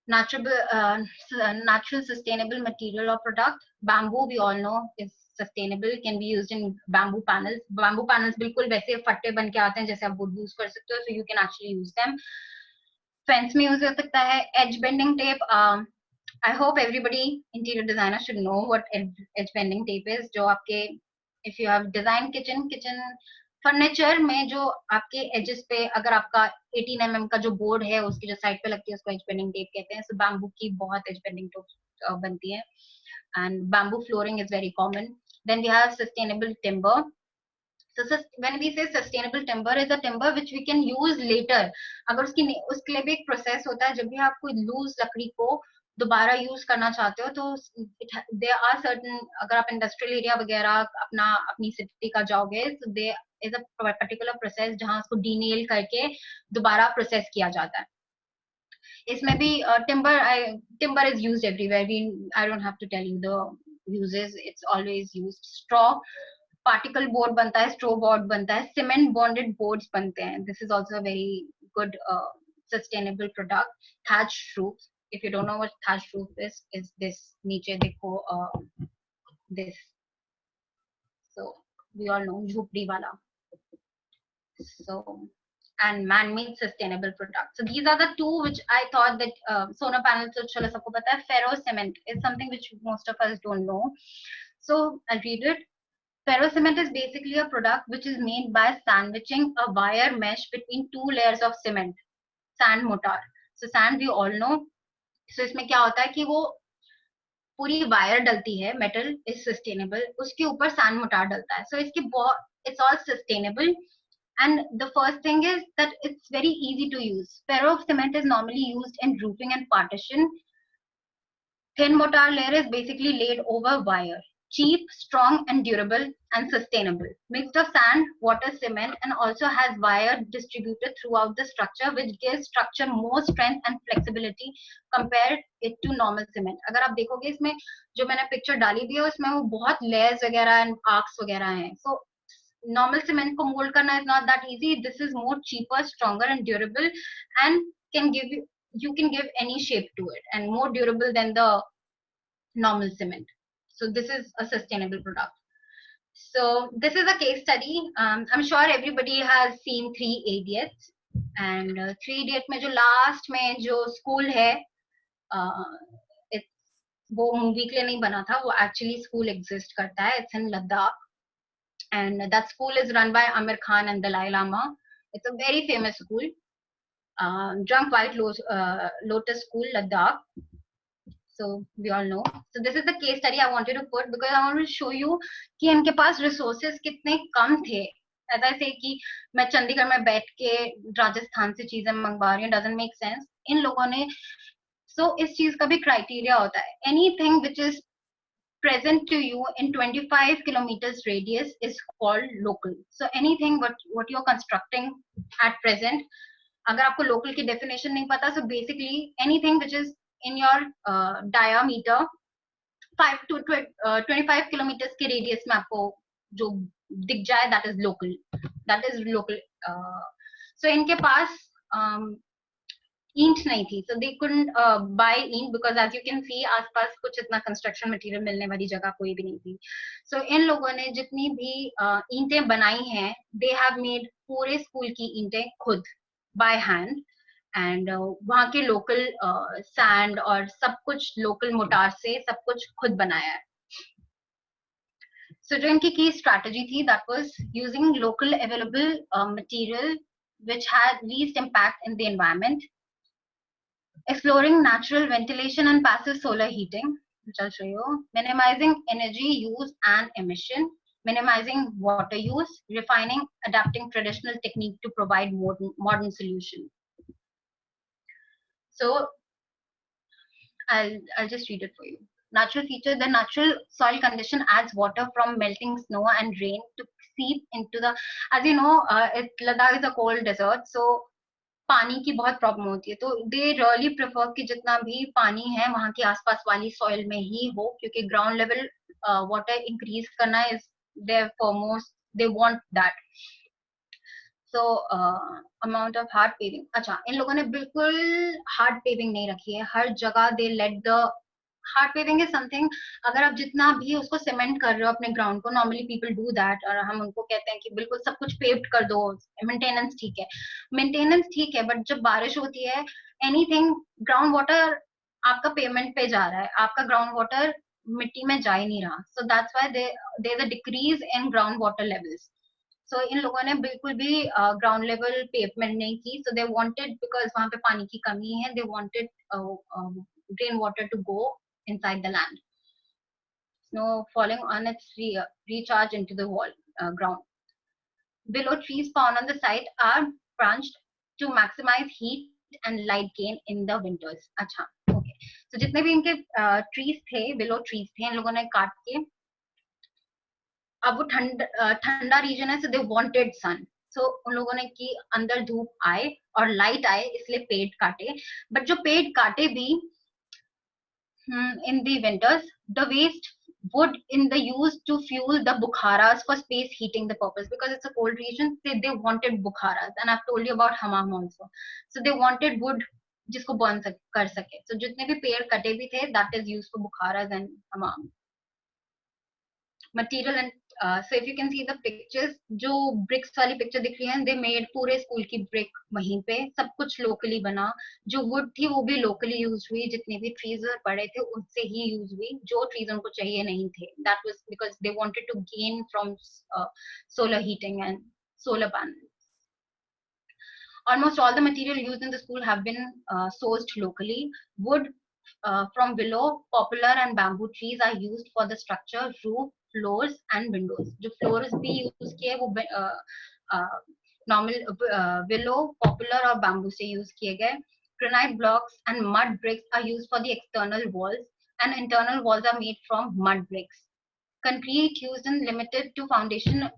Natural sustainable material or product. Bamboo we all know is sustainable, can be used in bamboo panels. Bamboo panels बिल्कुल वैसे फट्टे बन के आते हैं जैसे आप wood use कर सकते हो, so you can actually use them. Fence में use हो सकता है. Edge bending tape. I hope everybody interior designer should know what edge bending tape is. जो आपके if you have design kitchen furniture में जो आपके एजेस पे अगर आपका 18 mm का जो बोर्ड है उसकी जो साइड पे लगती है उसको एज बेंडिंग टेप कहते हैं. सो बैम्बू की बहुत एज बेंडिंग टेप बनती है and bamboo flooring is very common. Then we have sustainable timber. So when we say sustainable timber is a timber which we can use later. अगर उसके लिए भी एक प्रोसेस होता है. जब भी आप कोई लूज लकड़ी को दोबारा यूज करना चाहते हो तो there are certain, अगर आप इंडस्ट्रियल एरिया वगैरह अपनी सिटी का जाओगे तो there is a particular process जहां उसको डीनेल करके दोबारा प्रोसेस किया जाता है. इसमें भी timber is used everywhere. I don't have to tell you the uses. It's always used. Straw particle board बनता है, स्ट्रो बोर्ड बनता है, सीमेंट बॉन्डेड बोर्ड्स बनते हैं. This is also very good sustainable product. Thatch roof. If you don't know what thatch roof is this. नीचे देखो this. So we all know झोपड़ी वाला. So and man-made sustainable products. So these are the two which I thought that solar panels तो चलो सबको पता है. Ferro cement is something which most of us don't know. So I'll read it. Ferro cement is basically a product which is made by sandwiching a wire mesh between two layers of cement, sand mortar. So sand we all know. So इसमें क्या होता है कि वो पूरी wire डलती है, metal is sustainable, उसके ऊपर sand mortar डलता है. So इसकी it's all sustainable. And the first thing is that it's very easy to use. Ferro cement is normally used in roofing and partition. Thin mortar layer is basically laid over wire. Cheap, strong and durable and sustainable. Mixed of sand, water, cement and also has wire distributed throughout the structure which gives structure more strength and flexibility compared it to normal cement. अगर आप देखोगे इसमें जो मैंने picture डाली दी है उसमें वो बहुत layers वगैरह and arcs वगैरह हैं. So normal cement को mold करना is not that easy. This is more cheaper, stronger and durable and you can give any shape to it and more durable than the normal cement. So this is a sustainable product. So this is a case study. I'm sure everybody has seen 3 Idiots and 3 Idiots में जो last में जो school है वो movie के लिए नहीं बना था, वो actually school exist करता है. It's in Ladakh. And that school is run by Amir Khan and Dalai Lama. It's a very famous school. Drunk White Lotus School, Ladakh. So we all know. So this is the case study I wanted to put because I want to show you कि इनके पास resources कितने कम थे. As I say कि मैं चंडीगढ़ में बैठ के राजस्थान से चीजें मंगवा रही हूँ, doesn't make sense. इन लोगों ने so इस चीज का भी criteria होता है. Anything which is present to you in 25 kilometers radius is called local. So anything what you're constructing at present, अगर आपको local की definition नहीं पता, so basically anything which is in your diameter 5 to 25 kilometers के radius में आपको जो दिख जाए, that is local. That is local. So इनके पास ईंट नहीं थी, so they couldn't buy ईंट because as you can see आसपास कुछ इतना construction material मिलने वाली जगह कोई भी नहीं थी. So इन लोगों ने जितनी भी ईंटें बनाई हैं, they have made पूरे स्कूल की ईंटें खुद by hand and वहाँ के local sand और सब कुछ local मोटार से सब कुछ खुद बनाया है. So जो इनकी key strategy थी, that was using local available material which had least impact in the environment. Exploring natural ventilation and passive solar heating, which I'll show you. Minimizing energy use and emission. Minimizing water use. Refining, adapting traditional technique to provide modern solution. So I'll just read it for you. Natural feature: the natural soil condition adds water from melting snow and rain to seep into the. As you know, Ladakh is a cold desert, so पानी की बहुत problem होती है, तो they really prefer कि जितना भी पानी है वहां के आसपास वाली सॉइल में ही हो, क्योंकि ग्राउंड लेवल वाटर इंक्रीज करना is their foremost, they want that. So amount of hard paving. अच्छा, इन लोगों ने बिल्कुल हार्ड पेविंग नहीं रखी है. हर जगह they let the hard paving is something, अगर आप जितना भी उसको सीमेंट कर रहे हो अपने ग्राउंड को, नॉर्मली पीपल डू दैट, और हम उनको कहते हैं कि बिल्कुल सब कुछ पेव्ड कर दो, मेंटेनेंस ठीक है. मेंटेनेंस ठीक है, बट जब बारिश होती है, एनीथिंग ग्राउंड वाटर आपका पेमेंट पे जा रहा है, आपका ग्राउंड वाटर मिट्टी में जा ही नहीं रहा. So that's why there is a decrease in ground water levels. So इन लोगों ने बिल्कुल भी ग्राउंड लेवल पेवमेंट नहीं की. सो दे वांटेड, बिकॉज वहां पे पानी की कमी है, they wanted rain water to go inside the land. Snow falling on its recharge into the ground. Willow trees found on the site are branched to maximize heat and light gain in the winters. अच्छा, okay. So जितने भी इनके trees थे, willow trees थे, इन लोगों ने काट के, अब वो ठंडा रीजन है, so they wanted sun. So उन लोगों ने कि अंदर धूप आए और लाइट आए, इसलिए पेड़ काटे. बट जो पेड़ काटे भी in the winters, the waste wood in the use to fuel the bukharas for space heating the purpose, because it's a cold region, they wanted bukharas, and I've told you about hammam also. So they wanted wood जिसको burn कर सके. So जितने भी पेड़ कटे भी थे, that is used for bukharas and hammam. Material and so if you can see the pictures, जो bricks वाली picture दिख रही है, they made पूरे स्कूल की brick वहीं पे, सब कुछ locally बना. जो wood थी वो भी locally used हुई, जितने भी trees पड़े थे उनसे ही use हुई, जो trees उनको चाहिए नहीं थे. That was because they wanted to gain from solar heating and solar panels. Almost all the material used in the school have been sourced locally. Wood from willow, poplar and bamboo trees are used for the structure, roof, floors and windows. जो floors भी use किए वो normal willow, poplar और bamboo से use किए गए. Granite blocks and mud bricks are used for the external walls, and internal walls are made from mud bricks. Concrete used in limited to foundation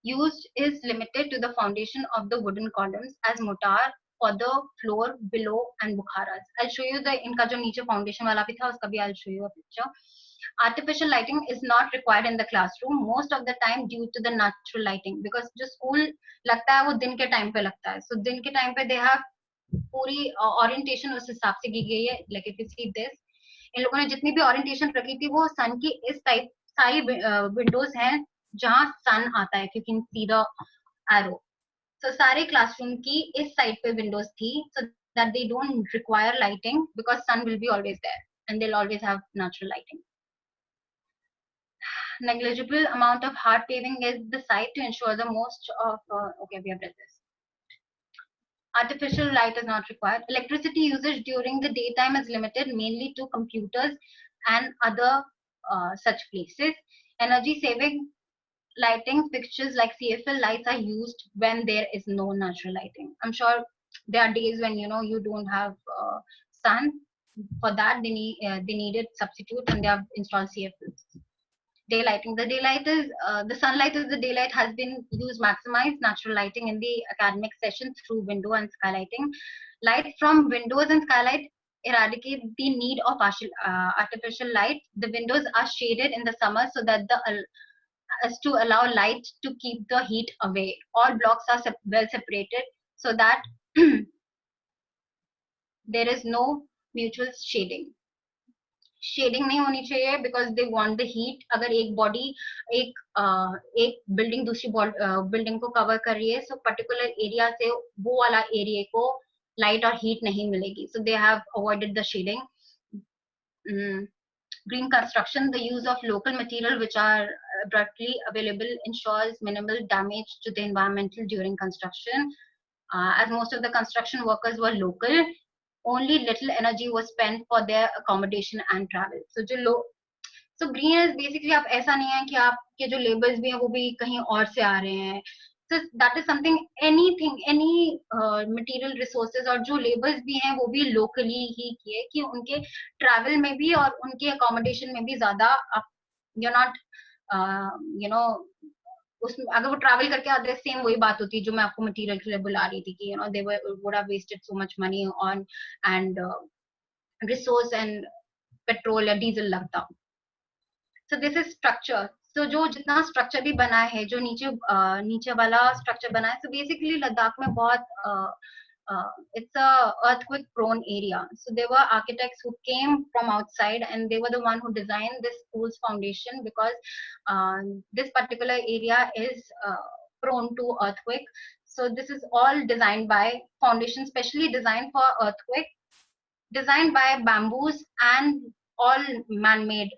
used is limited to the foundation of the wooden columns as mortar for the floor, below and bukharas. I'll show you the इनका जो नीचे foundation वाला भी था उसका भी I'll show you a picture. Artificial lighting is not required in the classroom most of the time due to the natural lighting, because जो school लगता है वो दिन के time पे लगता है. So दिन के time पे they have पूरी orientation उस हिसाब से की गई है. Like if you see this, इन लोगों ने जितनी भी orientation रखी थी वो sun की इस type सारी windows हैं जहां सन आता है, you can see the arrow. So सारे classroom की इस side पे windows थी, so that they don't require lighting because sun will be always there and they'll always have natural lighting. Negligible amount of hard paving is the site to ensure the most of okay, we have read this. Artificial light is not required. Electricity usage during the daytime is limited mainly to computers and other such places. Energy saving lighting fixtures like CFL lights are used when there is no natural lighting. I'm sure there are days when you don't have sun. For that, they needed substitute, and they have installed CFLs. Daylighting. The sunlight is the daylight has been used maximize natural lighting in the academic session through window and skylighting. Light from windows and skylight eradicate the need of artificial light. The windows are shaded in the summer so that as to allow light to keep the heat away. All blocks are well separated so that there is no mutual shading. Shading नहीं होनी चाहिए because they want the heat. अगर एक body एक building दूसरी building को cover कर रही है, सो पर्टिकुलर एरिया से वो वाला एरिया को लाइट और हीट नहीं मिलेगी. So they have avoided the shading. Green construction, the use of local material which are directly available ensures minimal damage to the environmental during construction. As most of the construction workers were local, only little energy was spent for their accommodation and travel. So green is basically आप ऐसा नहीं है कि आपके जो labours भी हैं वो भी कहीं और से आ रहे हैं. So that is something, any material resources और जो लेबर्स भी हैं वो भी locally ही किए कि उनके travel में भी और उनके accommodation में भी ज़्यादा you're not उसमें अगर वो ट्रैवल करके आते सेम वही बात होती है जो मैं आपको मटेरियल के लिए बुला रही थी कि they would have wasted so much money on and resource and petrol या डीजल लगता. So this is structure. So जो जितना स्ट्रक्चर भी बना है, जो नीचे वाला स्ट्रक्चर बना है, सो बेसिकली लद्दाख में बहुत it's a earthquake prone area. So there were architects who came from outside and they were the one who designed this school's foundation because this particular area is prone to earthquake. So this is all designed by foundation specially designed for earthquake, designed by bamboos and all man-made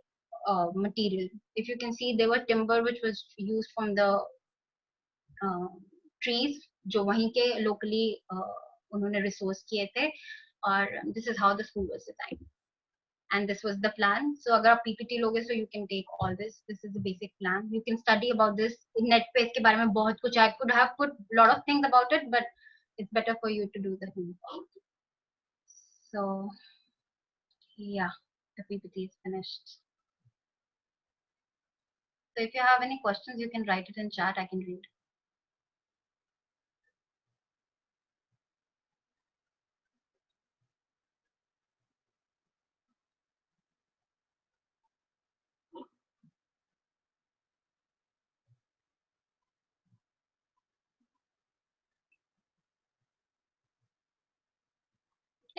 material. If you can see, there were timber which was used from the trees जो वहीं के locally उन्होंने resource किए थे. और this is how the school was designed and this was the plan. So अगर आप PPT लोगे so you can take all this is the basic plan. You can study about this net पे. इसके बारे में बहुत कुछ I could have put lot of things about it but it's better for you to do the homework. So या the PPT is finished. So if you have any questions you can write it in chat. I can read.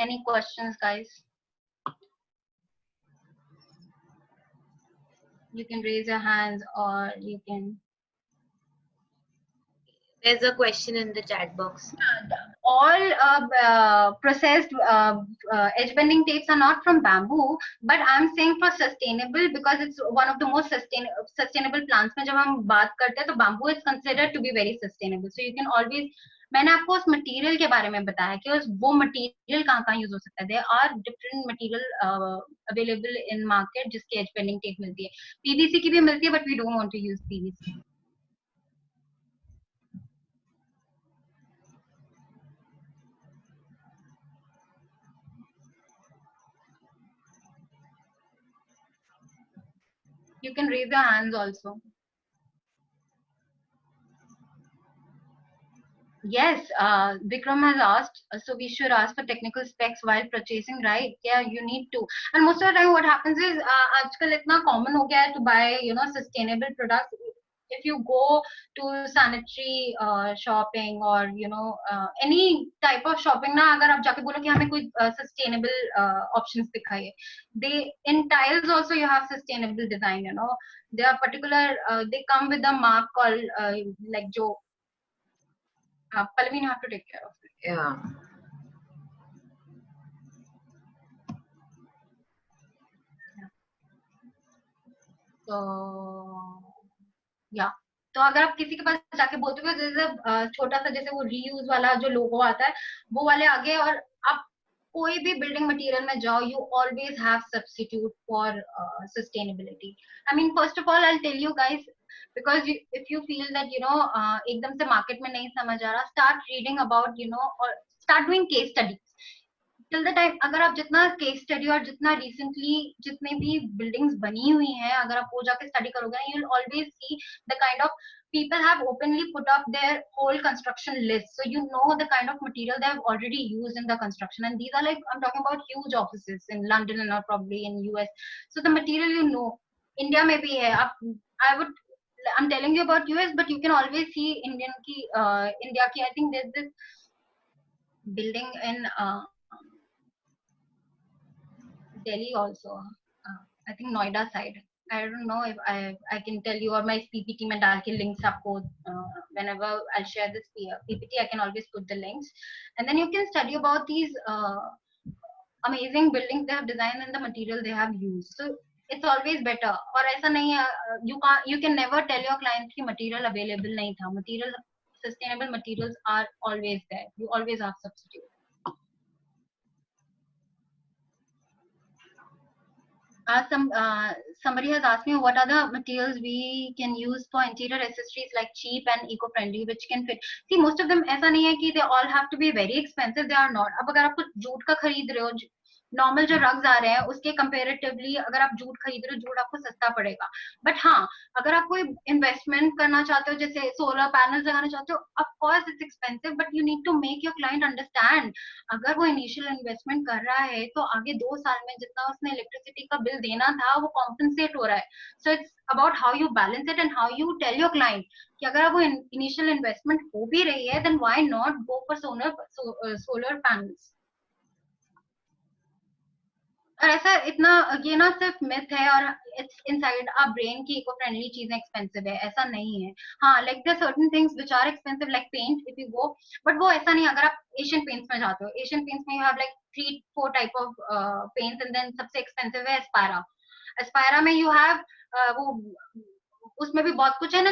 Any questions, guys? You can raise your hands or you can. There's a question in the chat box. All processed edge bending tapes are not from bamboo, but I'm saying for sustainable because it's one of the most sustainable plants. में जब हम बात करते हैं तो bamboo is considered to be very sustainable. So you can always. मैंने आपको उस मटेरियल के बारे में बताया कि वो मटेरियल कहाँ यूज हो सकता है. There are different material available in market जिसकी edge bending tape मिलती है. PVC की भी मिलती है but we don't want to use PVC. You can raise your hands also. Yes, Vikram has asked, so we should ask for technical specs while purchasing, right? Yeah, you need to. And most of the time what happens is, आजकल इतना common हो गया है to buy, sustainable products. If you go to sanitary shopping or, any type of shopping ना, अगर आप जाके बोलो कि हमें कोई sustainable options दिखाइए. In tiles also you have sustainable design, They are particular, they come with a mark called, like जो Pallavi, you have to take care of it. Yeah. So, yeah. तो अगर आप किसी के पास जाके बोलते हो जैसे छोटा सा जैसे वो रीयूज वाला जो लोगो आता है वो वाले आगे, और आप कोई भी बिल्डिंग मटेरियल में जाओ, you always have substitute for sustainability. I mean first of all I tell you guys, because if you feel that एकदम से मार्केट में नहीं समझ आ रहा, स्टार्ट रीडिंग अबाउट और start doing case studies. Till the time अगर आप जितना केस स्टडी और जितना रिसेंटली जितने भी बिल्डिंग्स बनी हुई हैं अगर आप वो जाके स्टडी करोगे ना, you will always see the kind of people have openly put up their whole construction list, so you know the kind of material they have already used in the construction, and these are like, I'm talking about huge offices in London and or probably in US. So the material, India में भी है. I'm telling you about US, but you can always see India ki, I think there's this building in Delhi also. I think Noida side. I don't know if I can tell you, or my PPT में डाल के links आपको whenever I'll share this PPT, I can always put the links, and then you can study about these amazing buildings they have designed and the material they have used. So it's always better. और ऐसा नहीं है, you can never tell your clients कि material available नहीं था. Sustainable materials are always there. You always have substitute. Somebody has asked me what are the materials we can use for interior accessories like cheap and eco-friendly which can fit. See, most of them ऐसा नहीं है कि they all have to be very expensive. They are not. अब अगर आप कुछ jute का खरीद रहे हो, नॉर्मल जो रग्स आ रहे हैं उसके कंपेरेटिवली अगर आप जूट खरीद रहे हो, जूट आपको सस्ता पड़ेगा. बट हाँ, अगर आप कोई इन्वेस्टमेंट करना चाहते हो, जैसे सोलर पैनल्स लगाना चाहते हो, of course it's expensive, but you need to make your client understand. अगर वो इनिशियल इन्वेस्टमेंट कर रहा है तो आगे 2 साल में जितना उसने इलेक्ट्रिसिटी का बिल देना था वो कॉम्पनसेट हो रहा है. So it's about how you balance it and how you tell your client कि अगर वो इनिशियल इन्वेस्टमेंट हो भी रही है, then why not go for solar panels. और ऐसा इतना ये ना सिर्फ मिथ है और इट्स इनसाइड आवर ब्रेन की इको फ्रेंडली चीजें एक्सपेंसिव है, ऐसा नहीं है. हाँ, like there certain things which are expensive like paint if you go, but वो ऐसा नहीं. अगर आप एशियन पेंट्स में जाते हो, एशियन पेंट्स में you have like 3-4 type of paints, and then सबसे एक्सपेंसिव है एस्पायरा. एस्पायरा में यू हैव वो उसमें भी बहुत कुछ है ना,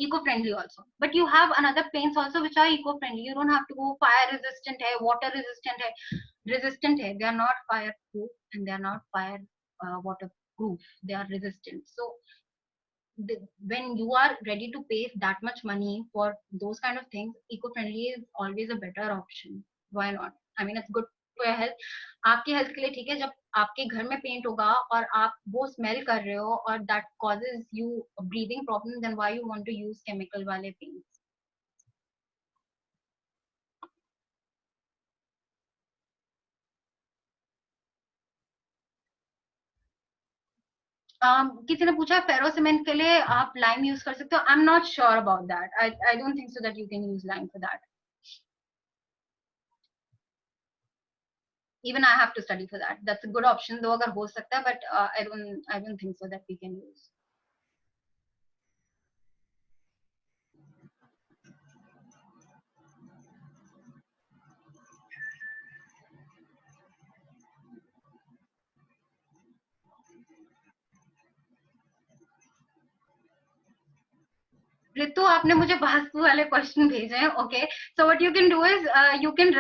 eco friendly also, but you have another paints also which are eco friendly. You don't have to go. Fire resistant है, वाटर रेजिस्टेंट है. They are not fire proof and they are not fire waterproof. They are resistant. So when you are ready to pay that much money for those kind of things, eco-friendly is always a better option. Why not? I mean, it's good for your health. आपके health के लिए ठीक है. जब आपके घर में paint होगा और आप वो स्मेल कर रहे हो और that causes you breathing problem, then why you want to use chemical वाले paints? किसी ने पूछा फेरो सीमेंट के लिए आप लाइम यूज कर सकते हो. I am not sure about that. I don't think so that you can use lime for that. Even I have to study for that. That's a good option though अगर हो सकता है, but I don't think so that we can use. Ritu, आपने मुझे वास्तु वाले question भेजे हैं. Okay, so what you can do is you can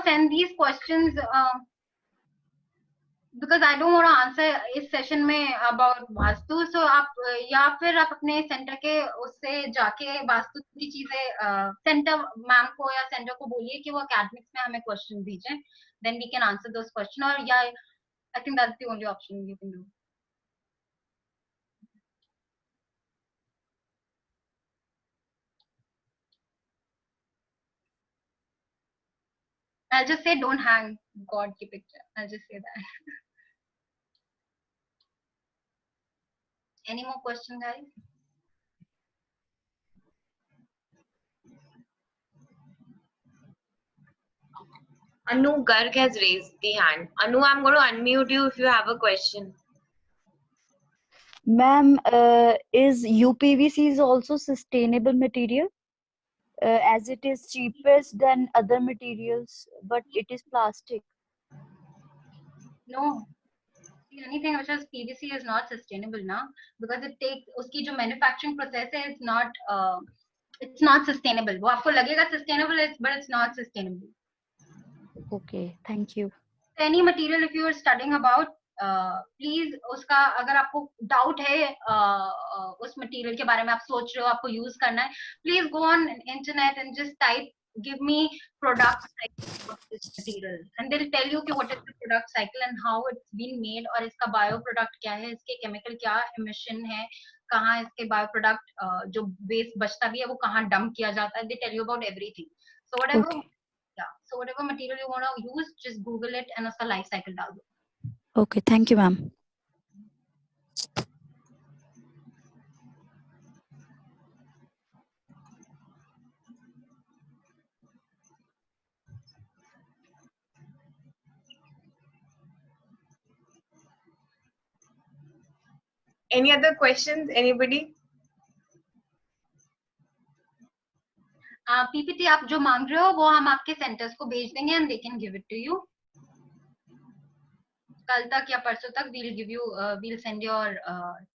send these questions because I don't want to answer इस सेशन में about वास्तु. so आप या फिर आप अपने सेंटर के उससे जाके वास्तु की चीजें सेंटर मैम को या सेंटर को बोलिए कि वो एकेडमिक्स में हमें क्वेश्चन भेजें. then we can answer those questions. और या I think that's the only option you can do. I'll just say don't hang God ki picture. I'll just say that. Any more questions, guys? Anu Garg has raised the hand. Anu, I'm going to unmute you if you have a question. Ma'am, is UPVC is also sustainable material? As it is cheapest than other materials, but it is plastic. No. anything which is PVC is not sustainable now, because it takes uski jo manufacturing process hai, it's not sustainable. वो आपको लगेगा sustainable, but it's not sustainable. Okay, thank you. Any material if you are studying about, please उसका अगर आपको doubt है उस material के बारे में, आप सोच रहे हो आपको यूज करना है, please go on internet and just type give me product cycle of this material and they'll tell you कि what is the product cycle and how it's been made, और इसका bio product क्या है, इसके chemical क्या emission है, कहाँ इसके bio product जो waste बचता भी है वो कहाँ dump किया जाता है, they tell you about everything. So whatever, Okay. yeah, so whatever material you want to use, just Google it and उसका life cycle डाल दो. Okay, thank you, ma'am. Any other questions? Anybody? PPT आप जो मांग रहे हो वो हम आपके सेंटर्स को भेज देंगे and they can give it to you. कल तक या परसों तक we'll send your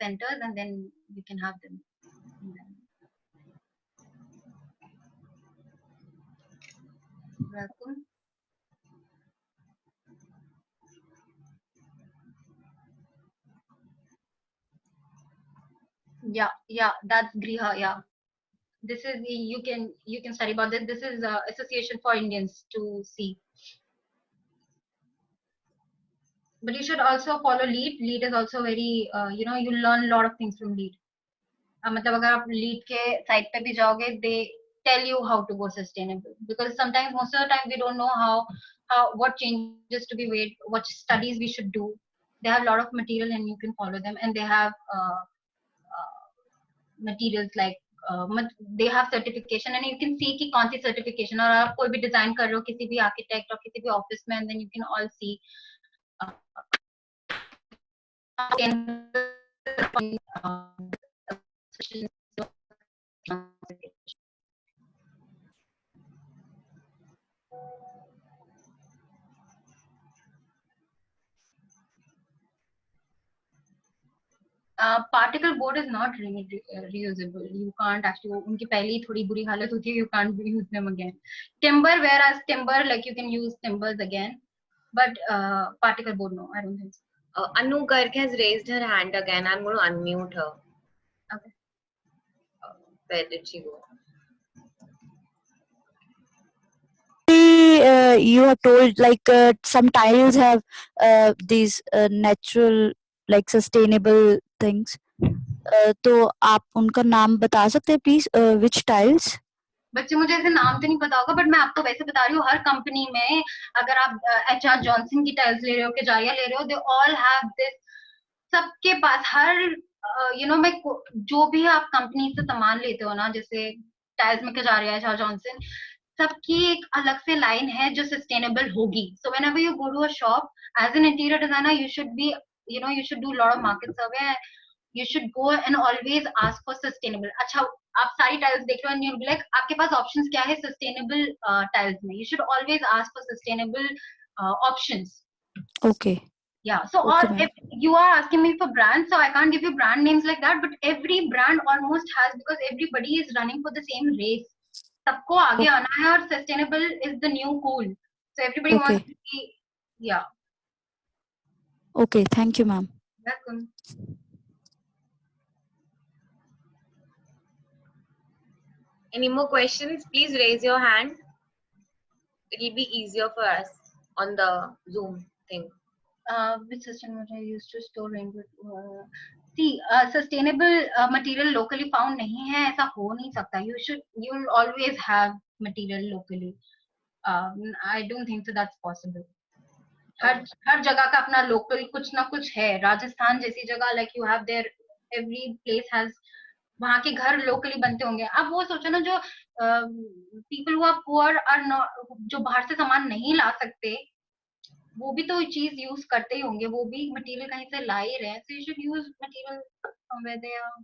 centers and then you can have them. Welcome. Yeah, that's Griha. Yeah, this is you can study about this. This is Association for Indians to see. But you should also follow LEAD. LEAD is also very you learn a lot of things from LEAD. मतलब अगर आप LEAD के site पे भी जाओगे, they tell you how to go sustainable, because sometimes most of the time we don't know how what changes to be made, what studies we should do. They have a lot of material and you can follow them, and they have materials like they have certification and you can see कि कौन सी certification, और आप कोई भी design कर रहे हो किसी भी architect और किसी भी ऑफिस में, and then you can all see particle board is not reusable. You can't actually, उनकी पहले ही थोड़ी बुरी हालत होती है, you can't use them again. Timber, whereas timber, like you can use timbers again, but particle board, no, I don't think so. Anu Garg has raised her hand again. I'm going to unmute her. Okay. Where did she go? You have told like some tiles have these natural like sustainable things. तो आप उनका नाम बता सकते हैं please, which tiles? बच्चे मुझे ऐसे नाम तो नहीं पता होगा, बट मैं आपको वैसे बता रही हूँ, हर कंपनी में अगर आप HR जॉनसन की टाइल्स ले रहे हो, केजारिया ले रहे हो, दे ऑल हैव दिस. सबके पास हर मैं जो भी आप कंपनी से सामान लेते हो ना, जैसे टाइल्स में केजारिया, HR जॉनसन, सबकी एक अलग से लाइन है जो सस्टेनेबल होगी. So whenever you go to a shop as an interior designer, you should be you should do a lot of market survey. You should go and always ask for sustainable. अच्छा, आप सारी tiles देख रहे हो and you'll be like, आपके पास options क्या है sustainable tiles में? You should always ask for sustainable options. Okay. Yeah. So Okay, or if you are asking me for brands, so I can't give you brand names like that, but every brand almost has, because everybody is running for the same race. सबको आगे आना है और sustainable is the new cool. So everybody Okay. wants to be, yeah. Okay, thank you, ma'am. Welcome. Any more questions? Please raise your hand. It'll be easier for us on the Zoom thing. Which system would I use to store rainwater? See, sustainable material locally found नहीं है, ऐसा हो नहीं सकता. You'll always have material locally. I don't think so that's possible. हर जगह का अपना local कुछ ना कुछ है. राजस्थान जैसी जगह, like you have there, every place has, वहाँ के घर लोकली बनते होंगे. अब वो सोचो ना, जो people who are poor are not, जो बाहर से सामान नहीं ला सकते, वो भी तो चीज यूज करते ही होंगे, वो भी मटेरियल कहीं से ला ही रहे हैं. So you should use material from where they are.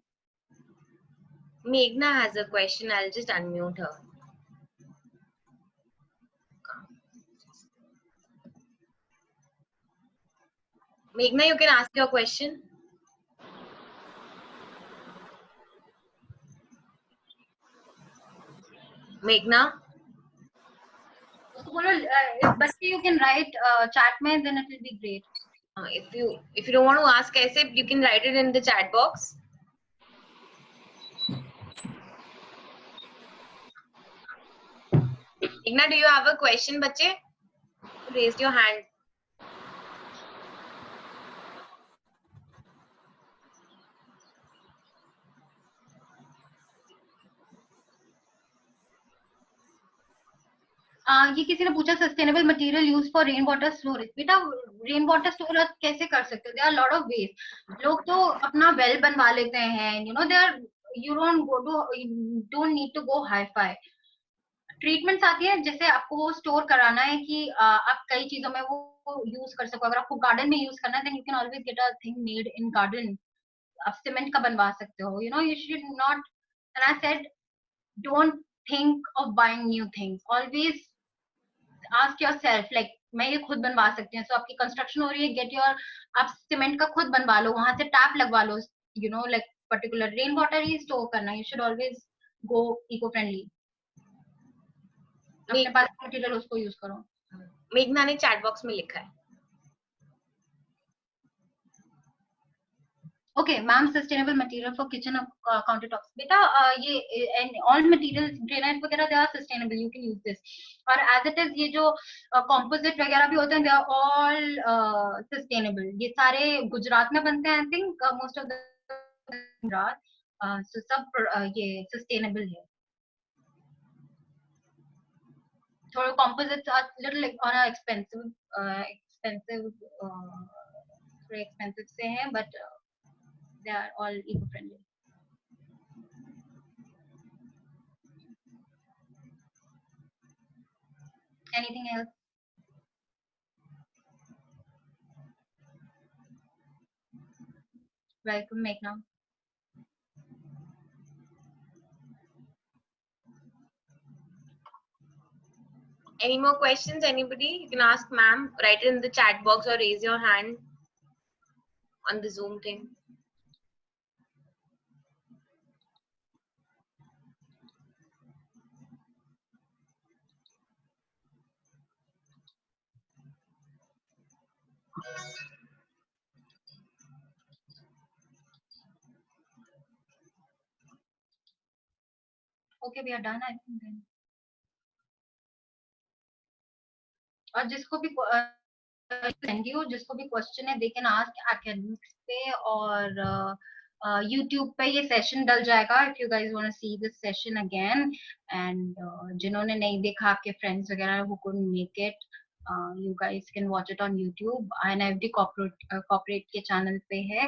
Meghna has a question. I'll just unmute her. Meghna, you can ask your question. Meghna, उसको बोलो if बच्चे you can write chat में, then it will be great. if you don't want to ask ऐसे, you can write it in the chat box. Meghna, do you have a question, बच्चे? Raise your hand. ये किसी ने पूछा sustainable material use for rain water storage. बेटा rain water storage कैसे कर सकते हो? There are lot of ways. लोग तो अपना वेल बनवा लेते हैं, you know there you don't need to go hi fi. Treatments आती है जैसे आपको वो स्टोर कराना है कि आप कई चीजों में वो यूज कर सको. अगर आपको गार्डन में यूज करना है then you can always get a thing made in garden. आप सीमेंट का बनवा सकते हो. You know you should not. And I said don't think of buying new things. Always ask yourself like मैं ये खुद बनवा सकती हूँ. सो आपकी कंस्ट्रक्शन हो रही है, गेट योर, आप सीमेंट का खुद बनवा लो, वहां से टैप लगवा लो. You know like particular rain water ही स्टोर करना. You should always go eco friendly. अपने पास मटेरियल उसको यूज करो. मेघना ने चैट बॉक्स में लिखा है. Okay, ma'am, sustainable material for kitchen countertops. बेटा ये and all materials granite वगैरह they are sustainable. You can use this. और as it is ये जो composite वगैरह भी होते हैं they are all sustainable. ये सारे गुजरात में बनते हैं. I think most of the Gujarat so सब ये sustainable है. थोड़े composites are little like on a expensive थोड़े expensive से हैं but they are all eco-friendly. Anything else? Welcome, Meghna. Any more questions? Anybody? You can ask ma'am. Write it in the chat box or raise your hand on the Zoom thing. Okay, we are done. I think then. और जिसको भी send you जिसको भी question है they can ask academics पे और YouTube पे ये सेशन डल जाएगा if you guys want to see this session again. and जिन्होंने नहीं देखा आपके फ्रेंड्स वगैरह who couldn't make it, you guys can watch it on YouTube. INFD corporate के चैनल पे है.